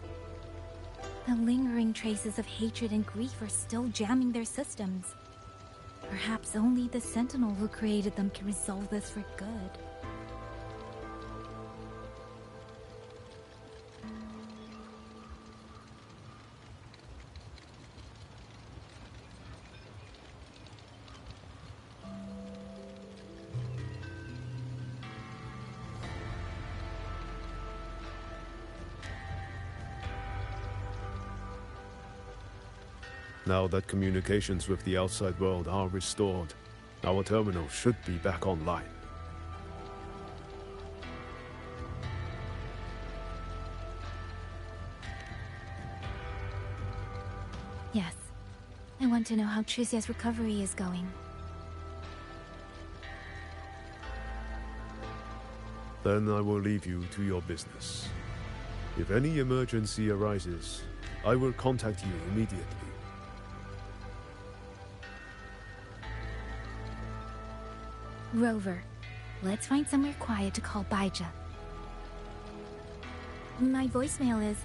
[SPEAKER 2] The lingering traces of hatred and grief are still jamming their systems. Perhaps only the Sentinel who created them can resolve this for good.
[SPEAKER 4] Now that communications with the outside world are restored, our terminal should be back online.
[SPEAKER 2] Yes. I want to know how Trucia's recovery is going.
[SPEAKER 4] Then I will leave you to your business. If any emergency arises, I will contact you immediately.
[SPEAKER 2] Rover, let's find somewhere quiet to call Baija. My voicemail is...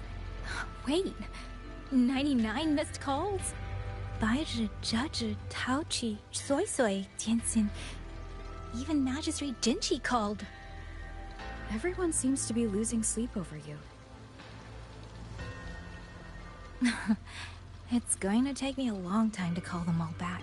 [SPEAKER 2] Wait, 99 missed calls? Baija, Judge, Taochi, Soy Soy, Tianxin. Even Magistrate Jinchi called.
[SPEAKER 13] Everyone seems to be losing sleep over you.
[SPEAKER 2] It's going to take me a long time to call them all back.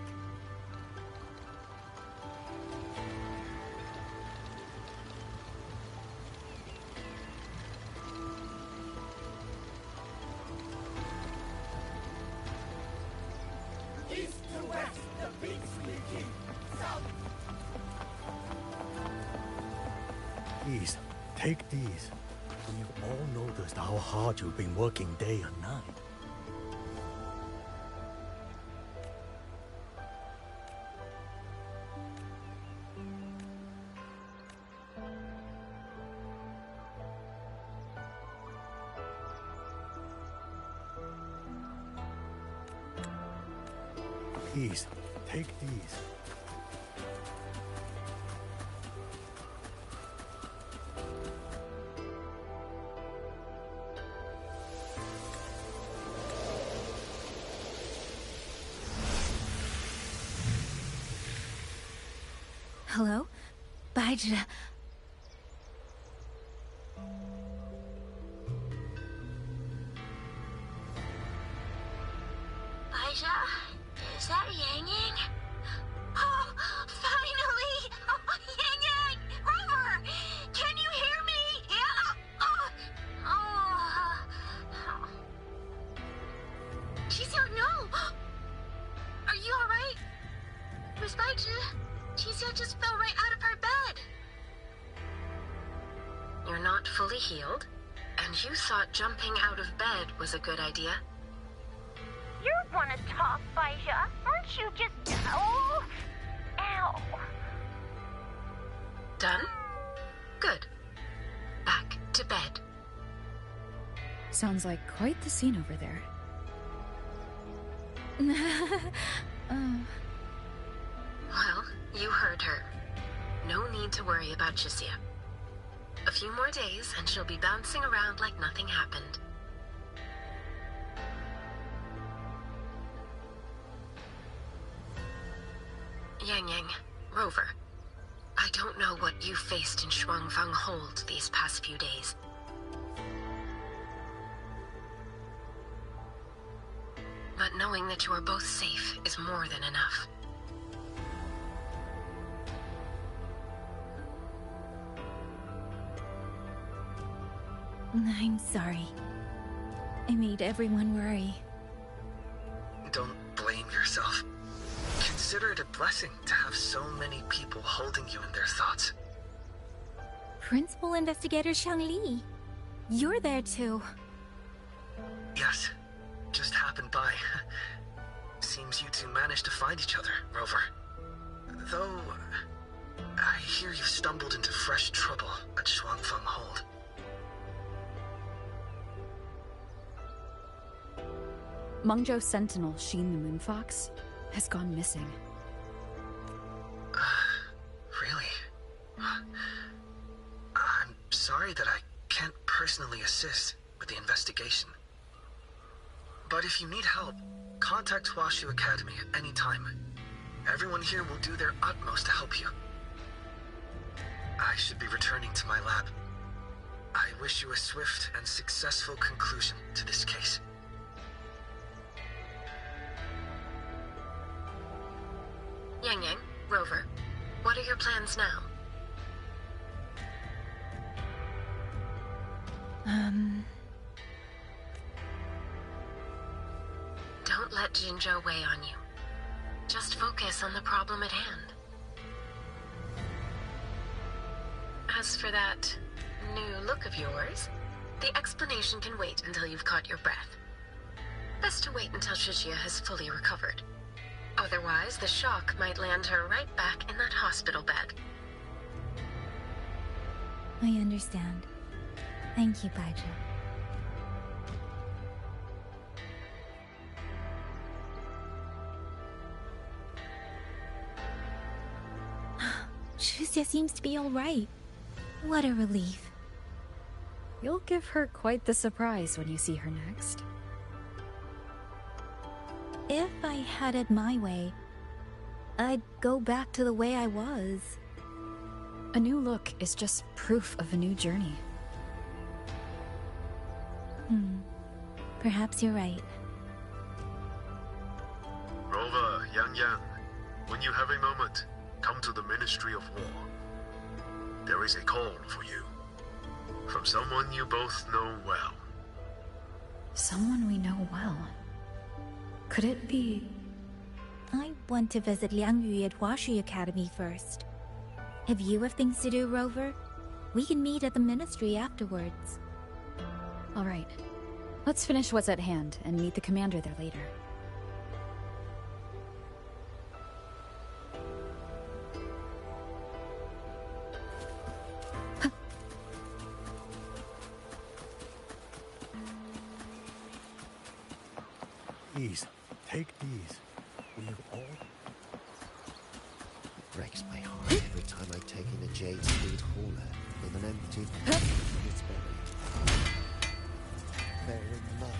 [SPEAKER 11] Please, take these. We've all noticed how hard you've been working day and night. Please, take these.
[SPEAKER 2] Hello? 白芷.
[SPEAKER 14] Baizha? Is that Yang Yang? Oh, finally! Oh, Yang Yang! Rover! Can you hear me? Yeah! Oh. Qixia, no! Are you alright? Miss Baizhi, Qixia just fell right out of her bed. You're not fully healed, and you thought jumping out of bed was a good idea.
[SPEAKER 19] You want to talk, Baizha? Aren't you just... Oh! Ow!
[SPEAKER 14] Done? Good. Back to bed.
[SPEAKER 13] Sounds like quite the scene over there.
[SPEAKER 14] Well, you heard her. No need to worry about Qixia. A few more days and she'll be bouncing around like nothing happened. Yang Yang, Rover, I don't know what you faced in Xuanling Hold these past few days. But knowing that you are both safe is more than enough.
[SPEAKER 2] I'm sorry. I made everyone worry.
[SPEAKER 20] Don't blame yourself. Consider it a blessing to have so many people holding you in their thoughts.
[SPEAKER 2] Principal Investigator Xuanling, you're there too.
[SPEAKER 20] Yes, just happened by. Seems you two managed to find each other, Rover. Though, I hear you've stumbled into fresh trouble at Xuanling Hold.
[SPEAKER 13] Mengzhou Sentinel Sheen the Moonfox has gone missing.
[SPEAKER 20] Really? I'm sorry that I can't personally assist with the investigation. But if you need help, contact Huashu Academy at any time. Everyone here will do their utmost to help you. I should be returning to my lab. I wish you a swift and successful conclusion to this case.
[SPEAKER 14] Yang Yang, Rover, what are your plans now? Don't let Jinzhou weigh on you. Just focus on the problem at hand. As for that new look of yours, the explanation can wait until you've caught your breath. Best to wait until Qixia has fully recovered. Otherwise, the shock might land her right back in that hospital bed.
[SPEAKER 2] I understand. Thank you, Baizha. Qixia seems to be all right. What a relief.
[SPEAKER 13] You'll give her quite the surprise when you see her next.
[SPEAKER 2] If I had it my way, I'd go back to the way I was.
[SPEAKER 13] A new look is just proof of a new journey.
[SPEAKER 2] Perhaps you're right.
[SPEAKER 4] Rover, Yang Yang, when you have a moment, come to the Ministry of War. There is a call for you. From someone you both know well.
[SPEAKER 13] Someone we know well. Could it be...
[SPEAKER 2] I want to visit Liang Yu at Huashu Academy first. If you have things to do, Rover, we can meet at the Ministry afterwards.
[SPEAKER 13] All right. Let's finish what's at hand and meet the commander there later.
[SPEAKER 11] These. Take these. We've all...
[SPEAKER 21] It breaks my heart every time I take in a jade speed hauler with an empty... It's buried. Very much.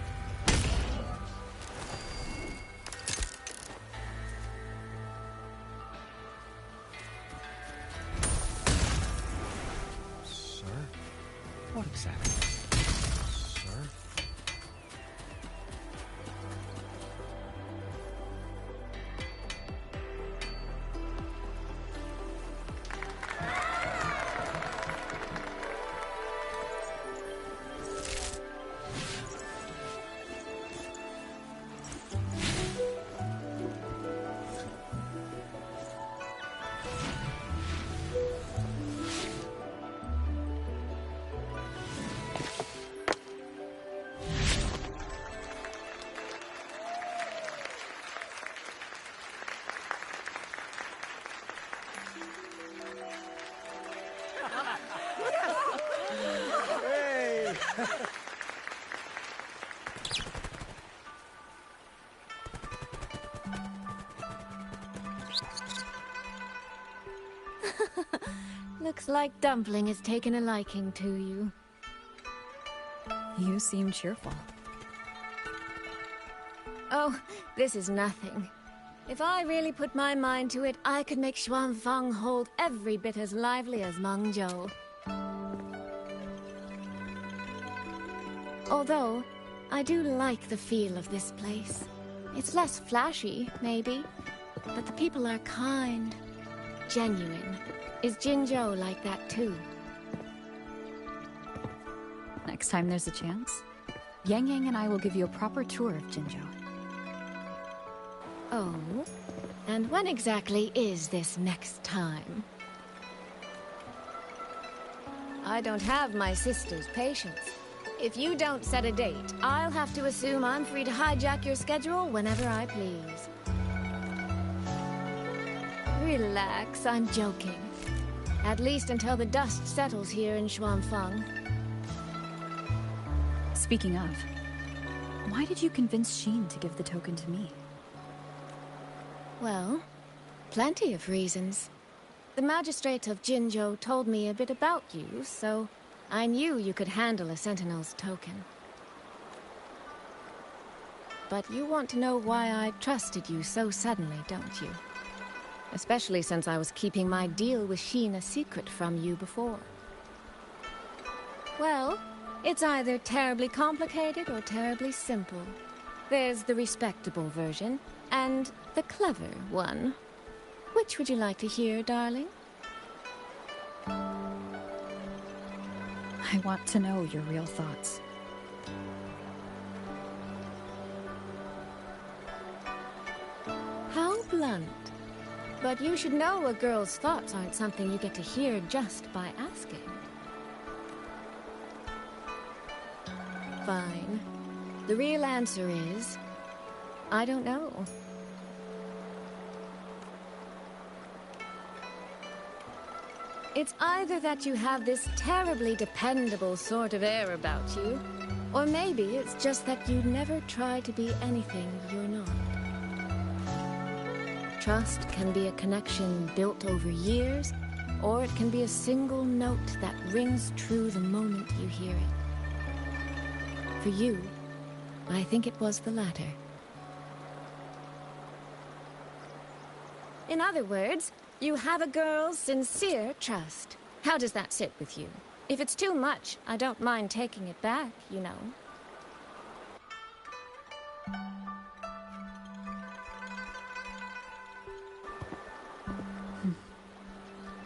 [SPEAKER 8] like Dumpling has taken a liking to you.
[SPEAKER 13] You seem cheerful.
[SPEAKER 8] Oh, this is nothing. If I really put my mind to it, I could make Xuanfang hold every bit as lively as Mengzhou. Although, I do like the feel of this place. It's less flashy, maybe, but the people are kind, genuine. Is Jinzhou like that too?
[SPEAKER 13] Next time there's a chance, Yang Yang and I will give you a proper tour of Jinzhou.
[SPEAKER 8] Oh? And when exactly is this next time? I don't have my sister's patience. If you don't set a date, I'll have to assume I'm free to hijack your schedule whenever I please. Relax, I'm joking. At least until the dust settles here in Xuanfang.
[SPEAKER 13] Speaking of, why did you convince Sheen to give the token to me?
[SPEAKER 8] Well, plenty of reasons. The magistrate of Jinzhou told me a bit about you, so I knew you could handle a Sentinel's token. But you want to know why I trusted you so suddenly, don't you? Especially since I was keeping my deal with Sheen a secret from you before. Well, it's either terribly complicated or terribly simple. There's the respectable version, and the clever one. Which would you like to hear, darling?
[SPEAKER 13] I want to know your real thoughts.
[SPEAKER 8] How blunt. But you should know a girl's thoughts aren't something you get to hear just by asking. Fine. The real answer is, I don't know. It's either that you have this terribly dependable sort of air about you, or maybe it's just that you never try to be anything you're not. Trust can be a connection built over years, or it can be a single note that rings true the moment you hear it. For you, I think it was the latter. In other words, you have a girl's sincere trust. How does that sit with you? If it's too much, I don't mind taking it back, you know.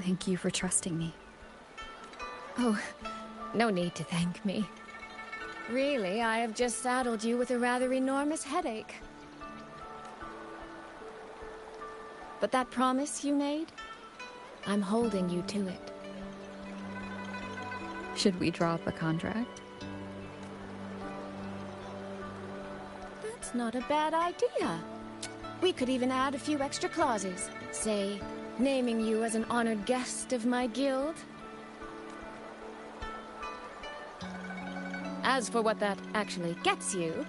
[SPEAKER 13] Thank you for trusting me.
[SPEAKER 8] Oh, no need to thank me. Really, I have just saddled you with a rather enormous headache. But that promise you made, I'm holding you to it.
[SPEAKER 13] Should we draw up a contract?
[SPEAKER 8] That's not a bad idea. We could even add a few extra clauses. Say, naming you as an honored guest of my guild. As for what that actually gets you,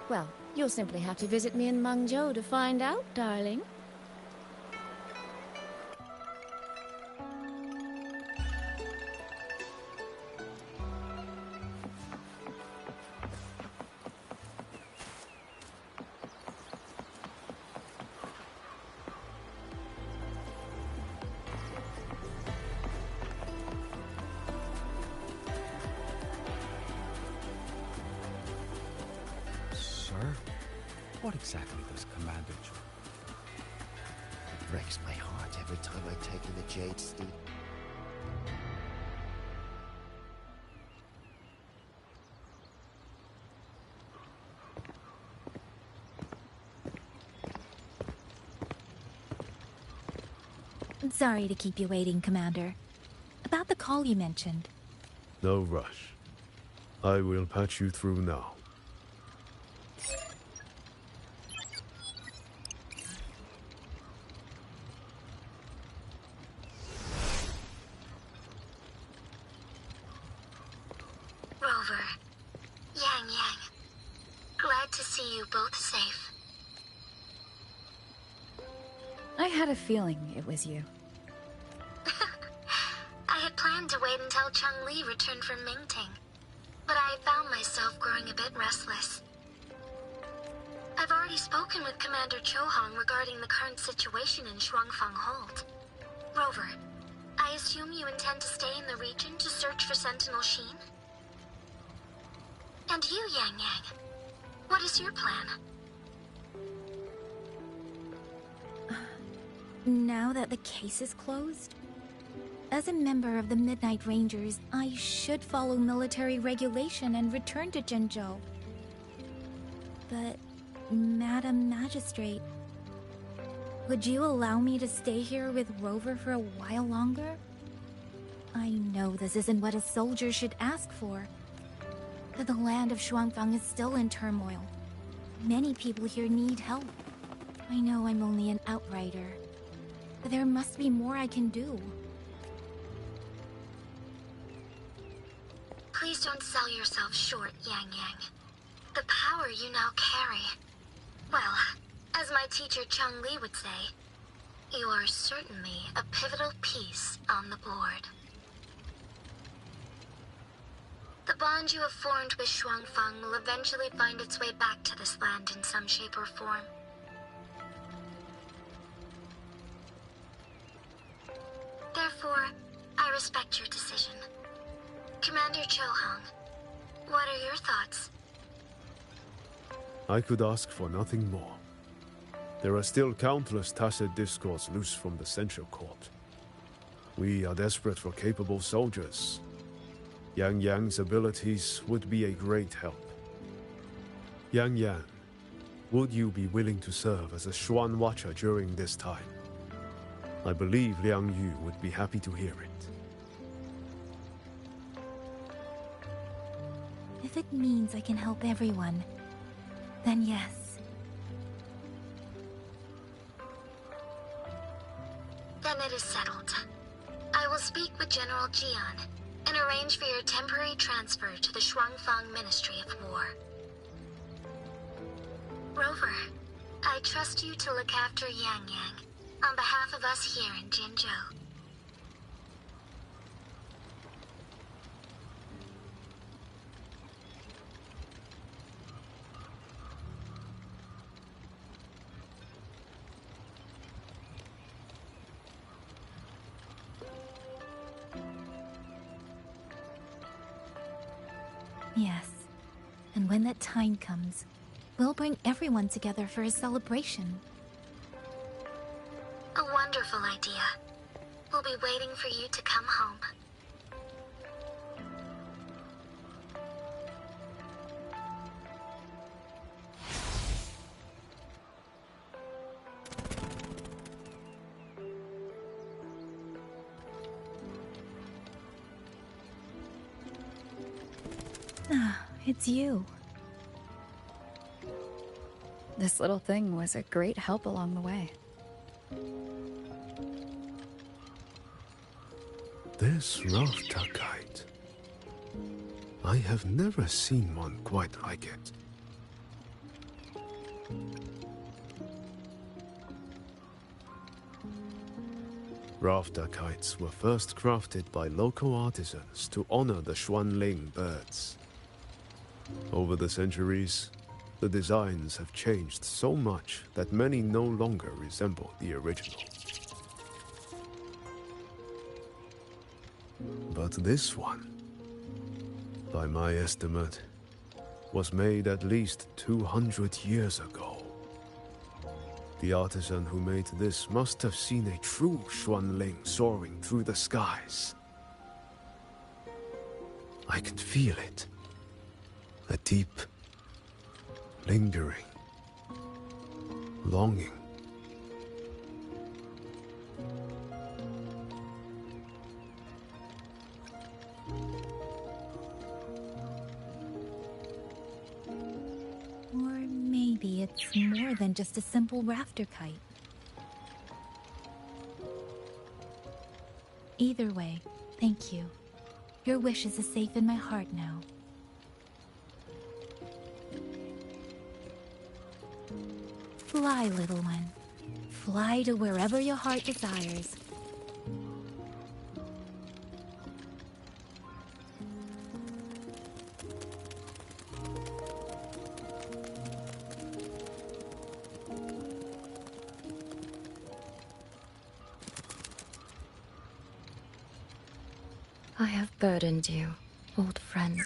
[SPEAKER 8] well, you'll simply have to visit me in Mengzhou to find out, darling.
[SPEAKER 3] What exactly does Commander do?
[SPEAKER 21] It breaks my heart every time I take in the Jade Steep.
[SPEAKER 2] Sorry to keep you waiting, Commander. About the call you mentioned.
[SPEAKER 4] No rush. I will patch you through now.
[SPEAKER 19] Rover, Yang Yang, glad to see you both safe.
[SPEAKER 13] I had a feeling it was you.
[SPEAKER 19] I had
[SPEAKER 6] planned to wait until Changli returned from Mingting, but I found myself growing a bit restless. I've already spoken with Commander Chohong regarding the current situation in Xuanfang Hold. Rover, I assume you intend to stay in the region to search for Sentinel Sheen? And you, Yang Yang, what is your plan?
[SPEAKER 2] Now that the case is closed, as a member of the Midnight Rangers, I should follow military regulation and return to Jinzhou. But, Madam Magistrate, would you allow me to stay here with Rover for a while longer? I know this isn't what a soldier should ask for, but the land of Xuanfang is still in turmoil. Many people here need help. I know I'm only an outrider, but there must be more I can do.
[SPEAKER 6] Please don't sell yourself short, Yang Yang. The power you now carry. Well, as my teacher Chung Li would say, you are certainly a pivotal piece on the board. The bond you have formed with Xuanfang will eventually find its way back to this land in some shape or form. Therefore, I respect your decision. Commander Chohong, what are your thoughts?
[SPEAKER 4] I could ask for nothing more. There are still countless tacit discords loose from the Central Court. We are desperate for capable soldiers. Yang Yang's abilities would be a great help. Yang Yang, would you be willing to serve as a Xuan Watcher during this time? I believe Liang Yu would be happy to hear it.
[SPEAKER 2] If it means I can help everyone, then yes.
[SPEAKER 6] Then it is settled. I will speak with General Jian and arrange for your temporary transfer to the Xuanfang Ministry of War. Rover, I trust you to look after Yang Yang on behalf of us here in Jinzhou.
[SPEAKER 2] Yes, and when that time comes, we'll bring everyone together for a celebration.
[SPEAKER 6] A wonderful idea. We'll be waiting for you to come home.
[SPEAKER 2] Ah, it's you.
[SPEAKER 1] This little thing was a great help along the way.
[SPEAKER 4] This rafter kite. I have never seen one quite like it. Rafter kites were first crafted by local artisans to honor the Xuanling birds. Over the centuries, the designs have changed so much that many no longer resemble the original. But this one, by my estimate, was made at least 200 years ago. The artisan who made this must have seen a true Xuanling soaring through the skies. I can feel it. A deep, lingering longing.
[SPEAKER 2] Or maybe it's more than just a simple rafter kite. Either way, thank you. Your wishes are safe in my heart now. Fly, little one. Fly to wherever your heart desires.
[SPEAKER 8] I have burdened you, old friend.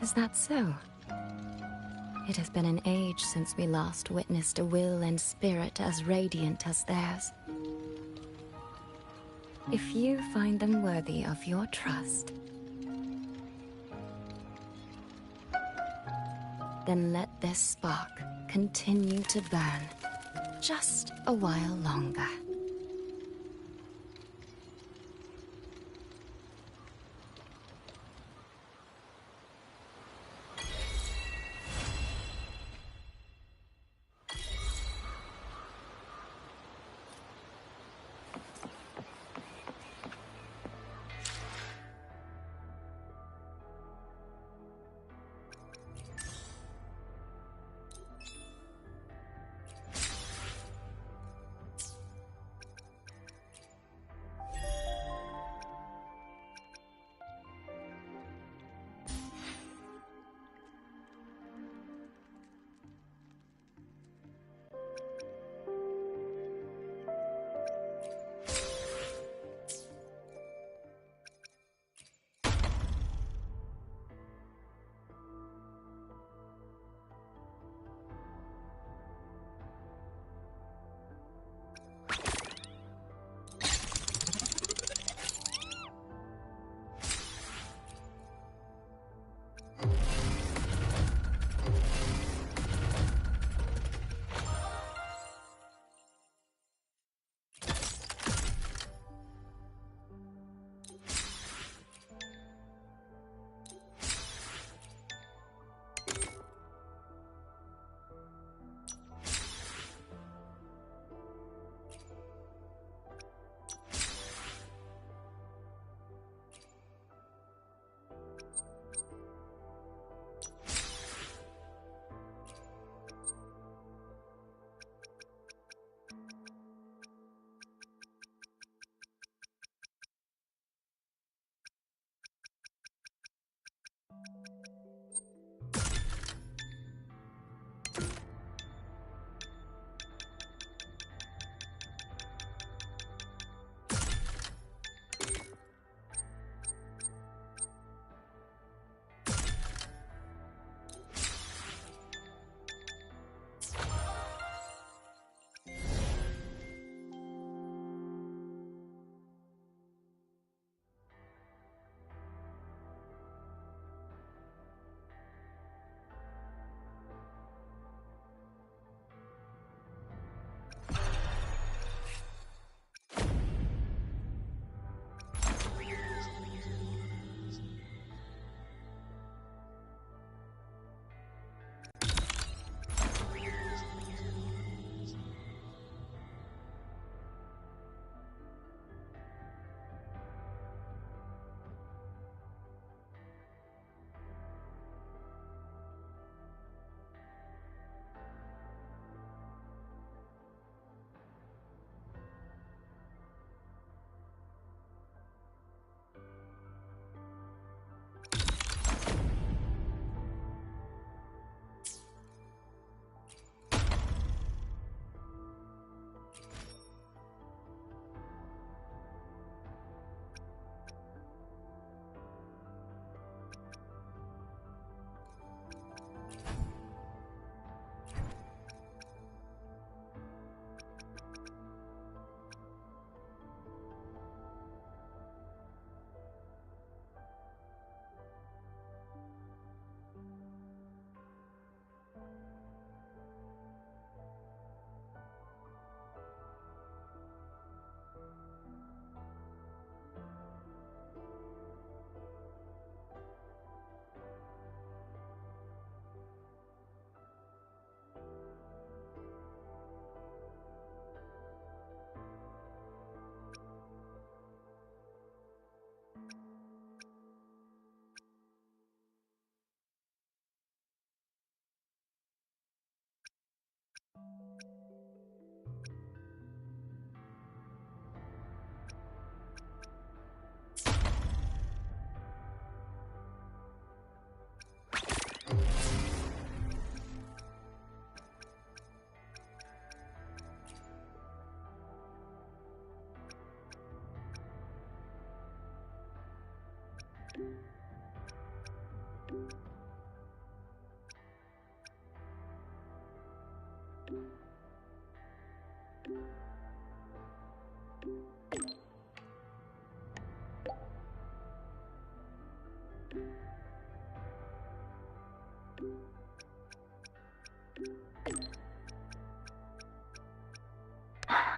[SPEAKER 8] Is that so? It has been an age since we last witnessed a will and spirit as radiant as theirs. If you find them worthy of your trust, then let this spark continue to burn just a while longer.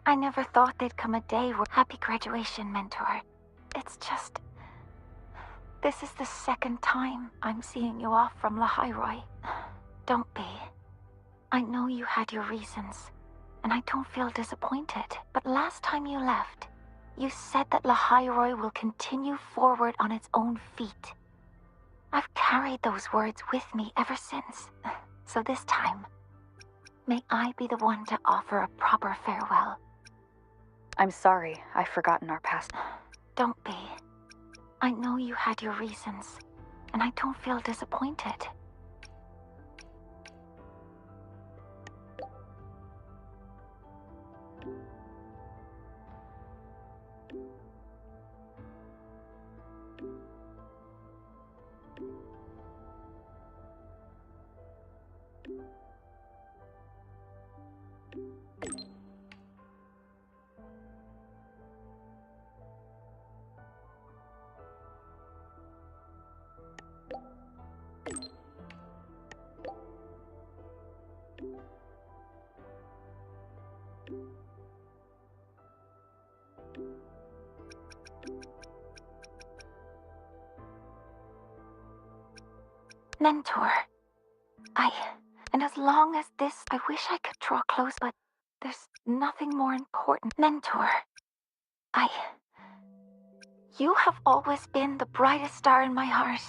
[SPEAKER 19] I never thought there'd come a day where... Happy graduation, Mentor. It's just... This is the second time I'm seeing you off from Lahairoi. Don't be. I know you had your reasons, and I don't feel disappointed. But last time you left, you said that Lahairoi will continue forward on its own feet. I've carried those words with me ever since. So this time, may I be the one to offer a proper farewell.
[SPEAKER 1] I'm sorry, I've forgotten our past.
[SPEAKER 19] Don't be. I know you had your reasons, and I don't feel disappointed. Mentor, and as long as this, I wish I could draw close, but there's nothing more important. Mentor, you have always been the brightest star in my heart.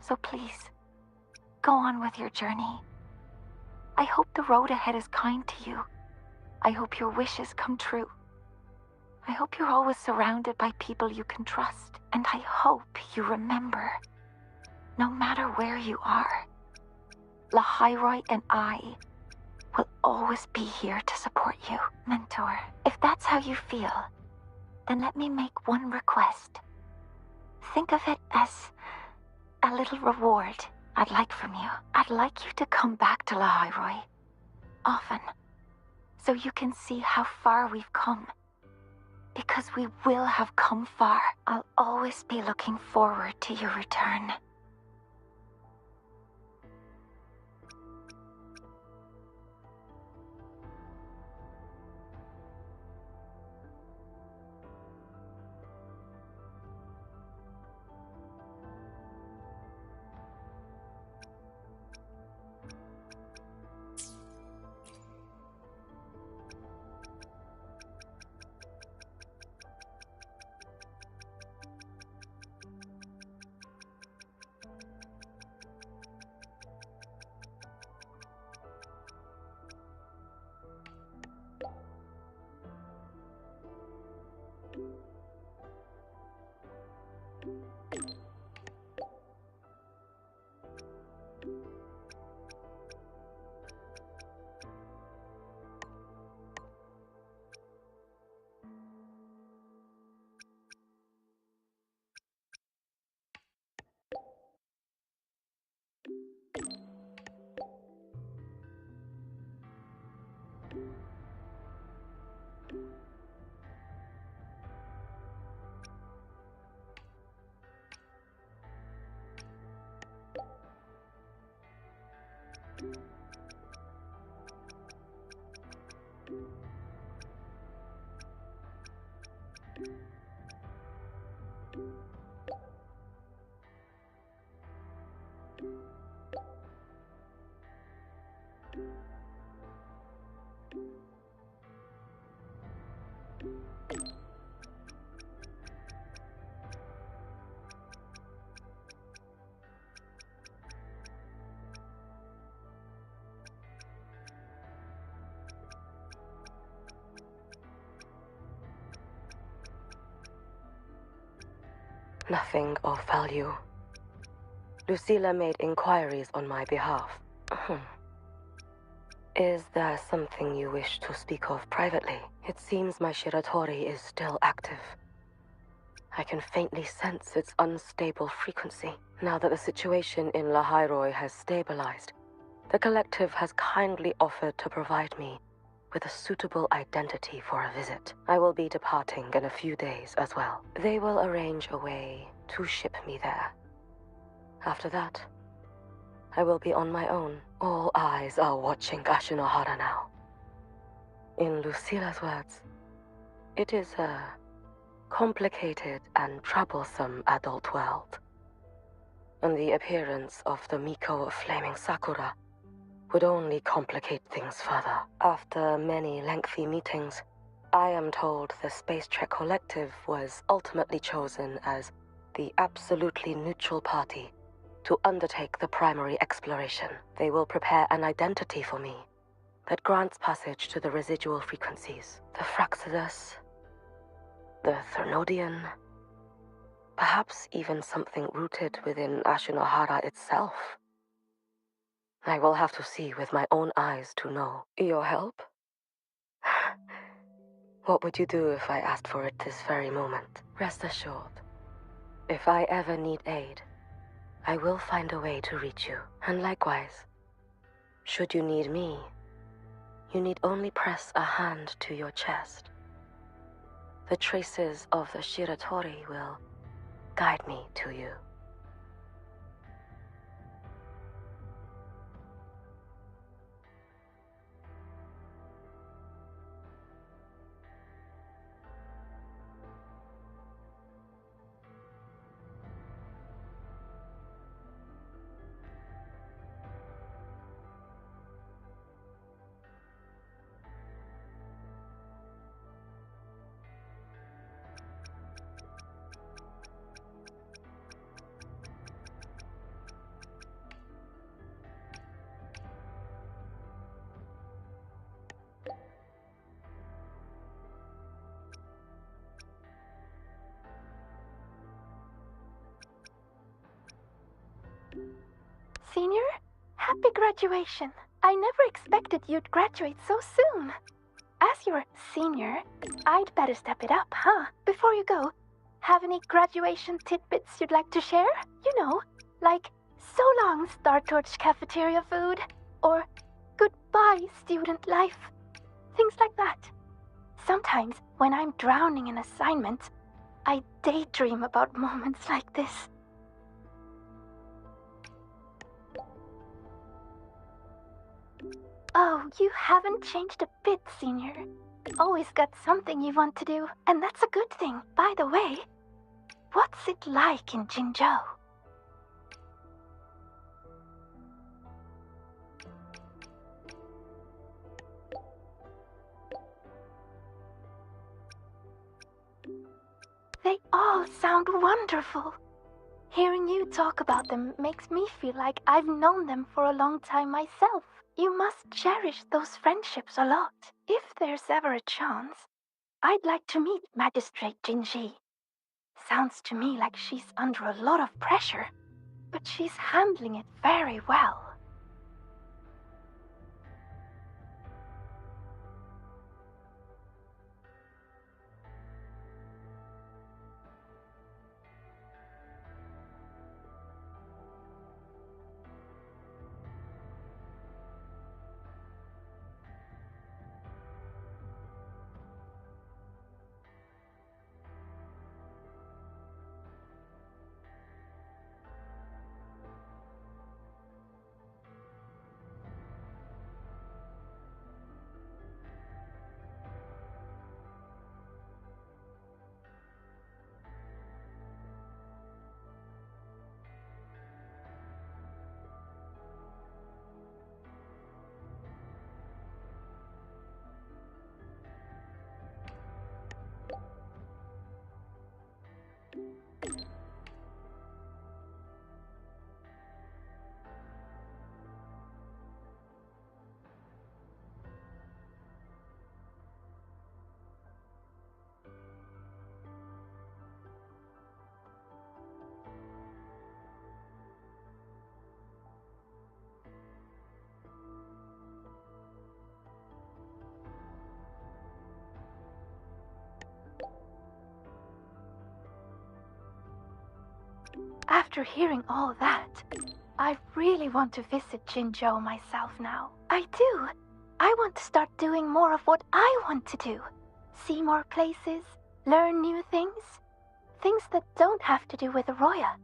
[SPEAKER 19] So please, go on with your journey. I hope the road ahead is kind to you. I hope your wishes come true. I hope you're always surrounded by people you can trust. And I hope you remember, no matter where you are, Lahairoi and I will always be here to support you. Mentor, if that's how you feel, then let me make one request. Think of it as a little reward I'd like from you. I'd like you to come back to Lahairoi often, so you can see how far we've come. Because we will have come far. I'll always be looking forward to your return.
[SPEAKER 10] Nothing of value. Lucilla made inquiries on my behalf. Is there something you wish to speak of privately? It seems my Shiratori is still active. I can faintly sense its unstable frequency. Now that the situation in Lahairoi has stabilized, the collective has kindly offered to provide me with a suitable identity for a visit. I will be departing in a few days as well. They will arrange a way to ship me there. After that, I will be on my own. All eyes are watching Ashinohara now. In Lucilla's words, it is a complicated and troublesome adult world. And the appearance of the Miko of Flaming Sakura would only complicate things further. After many lengthy meetings, I am told the Space Trek Collective was ultimately chosen as the absolutely neutral party to undertake the primary exploration. They will prepare an identity for me that grants passage to the residual frequencies. The Fraxidus, the Thernodian, perhaps even something rooted within Ashinohara itself. I will have to see with my own eyes to know. Your help? What would you do if I asked for it this very moment? Rest assured, if I ever need aid, I will find a way to reach you. And likewise, should you need me, you need only press a hand to your chest. The traces of the Shiratori will guide me to you.
[SPEAKER 19] Senior? Happy graduation. I never expected you'd graduate so soon. As your senior, I'd better step it up, huh? Before you go, have any graduation tidbits you'd like to share? You know, like, so long, Star Torch cafeteria food, or goodbye, student life. Things like that. Sometimes, when I'm drowning in assignments, I daydream about moments like this. Oh, you haven't changed a bit, Senior. Always got something you want to do, and that's a good thing. By the way, what's it like in Jinzhou? They all sound wonderful. Hearing you talk about them makes me feel like I've known them for a long time myself. You must cherish those friendships a lot. If there's ever a chance, I'd like to meet Magistrate Jinji. Sounds to me like she's under a lot of pressure, but she's handling it very well. After hearing all that, I really want to visit Jinzhou myself now. I do. I want to start doing more of what I want to do. See more places, learn new things. Things that don't have to do with Roya.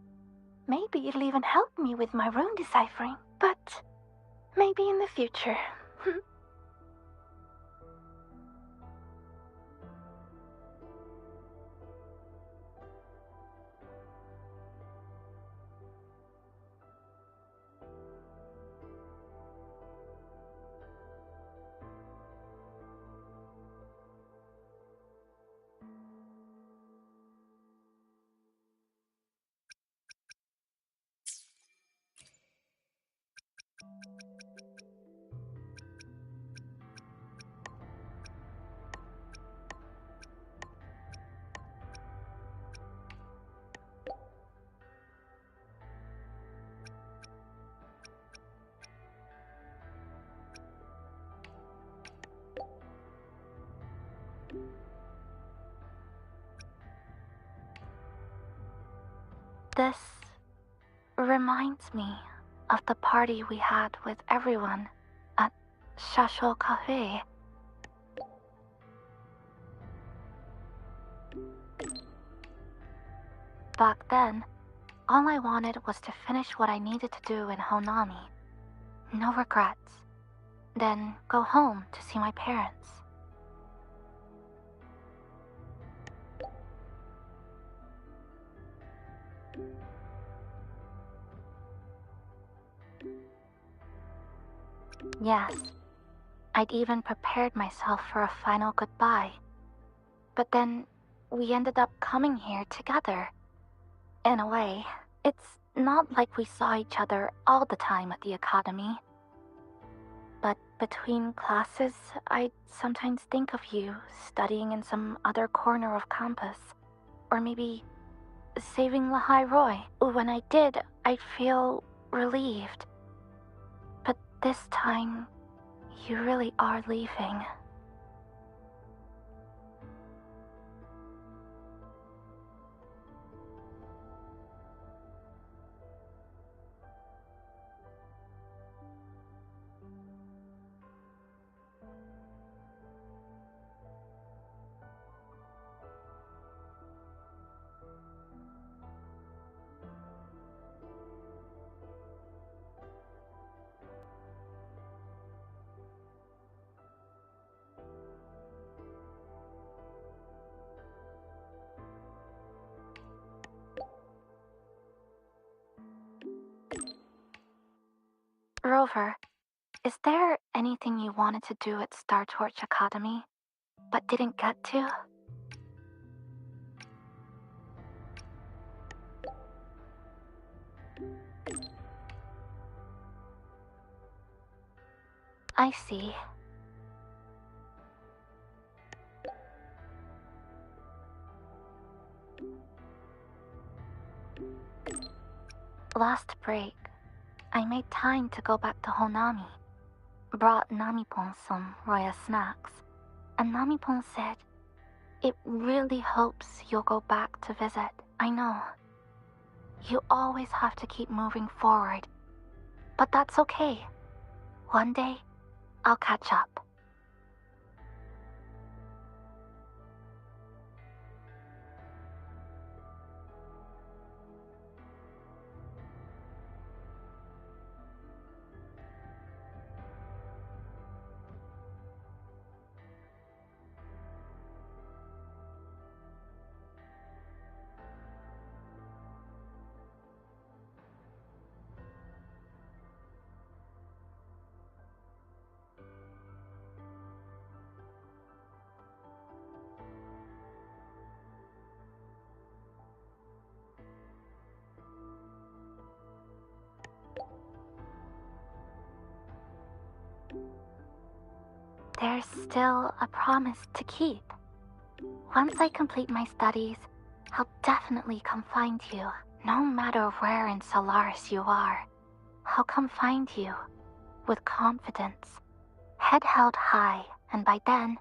[SPEAKER 19] Maybe it'll even help me with my rune deciphering. But maybe in the future. This reminds me of the party we had with everyone at Shasho Cafe. Back then, all I wanted was to finish what I needed to do in Honami. No regrets. Then go home to see my parents. Yes, I'd even prepared myself for a final goodbye. But then, we ended up coming here together. In a way, it's not like we saw each other all the time at the academy. But between classes, I'd sometimes think of you studying in some other corner of campus. Or maybe saving Lahai Roy. When I did, I'd feel relieved. But this time, you really are leaving. Rover, is there anything you wanted to do at Startorch Academy, but didn't get to? I see. Last break, I made time to go back to Honami. Brought Namipon some Roya snacks, and Namipon said, "It really hopes you'll go back to visit. I know. You always have to keep moving forward. But that's okay. One day, I'll catch up." There's still a promise to keep. Once I complete my studies, I'll definitely come find you. No matter where in Solaris you are, I'll come find you with confidence, head held high, and by then,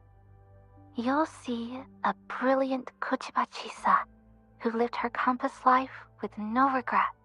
[SPEAKER 19] you'll see a brilliant Kuchibachisa who lived her campus life with no regrets.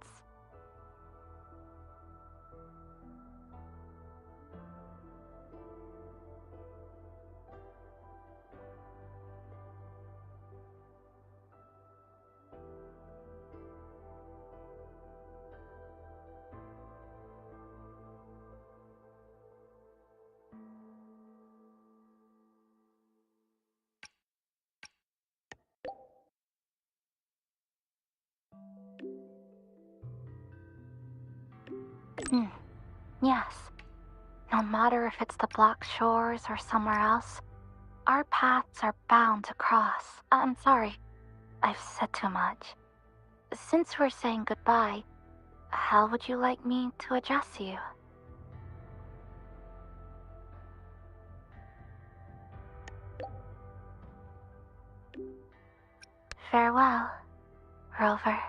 [SPEAKER 19] Yes. No matter if it's the Black Shores or somewhere else, our paths are bound to cross. I'm sorry. I've said too much. Since we're saying goodbye, how would you like me to address you? Farewell, Rover.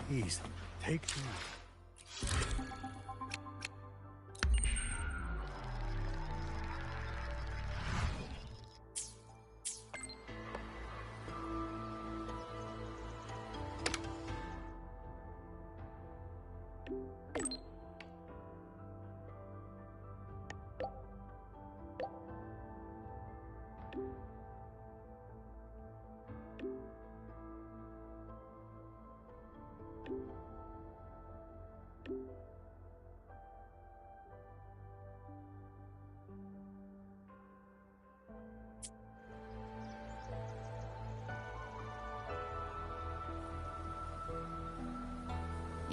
[SPEAKER 11] Please, take these.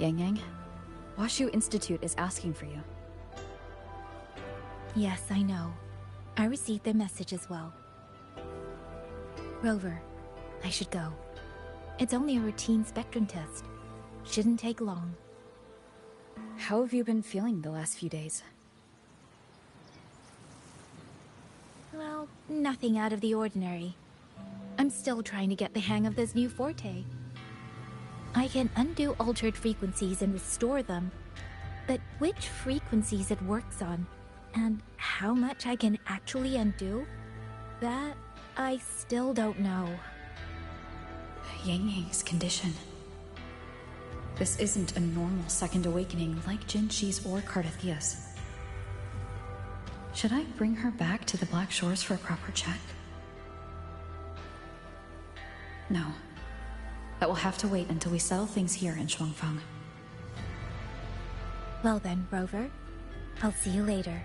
[SPEAKER 1] Yang Yang, Washu Institute is asking for you.
[SPEAKER 2] Yes, I know. I received their message as well. Rover, I should go. It's only a routine spectrum test. Shouldn't take long.
[SPEAKER 1] How have you been feeling the last few days?
[SPEAKER 2] Well, nothing out of the ordinary. I'm still trying to get the hang of this new forte. I can undo altered frequencies and restore them, but which frequencies it works on, and how much I can actually undo, that I still don't know.
[SPEAKER 1] Yang Yang's condition. This isn't a normal second awakening like Jinxi's or Cardathia's. Should I bring her back to the Black Shores for a proper check? No. That will have to wait until we settle things here in Xuanfang.
[SPEAKER 2] Well then, Rover. I'll see you later.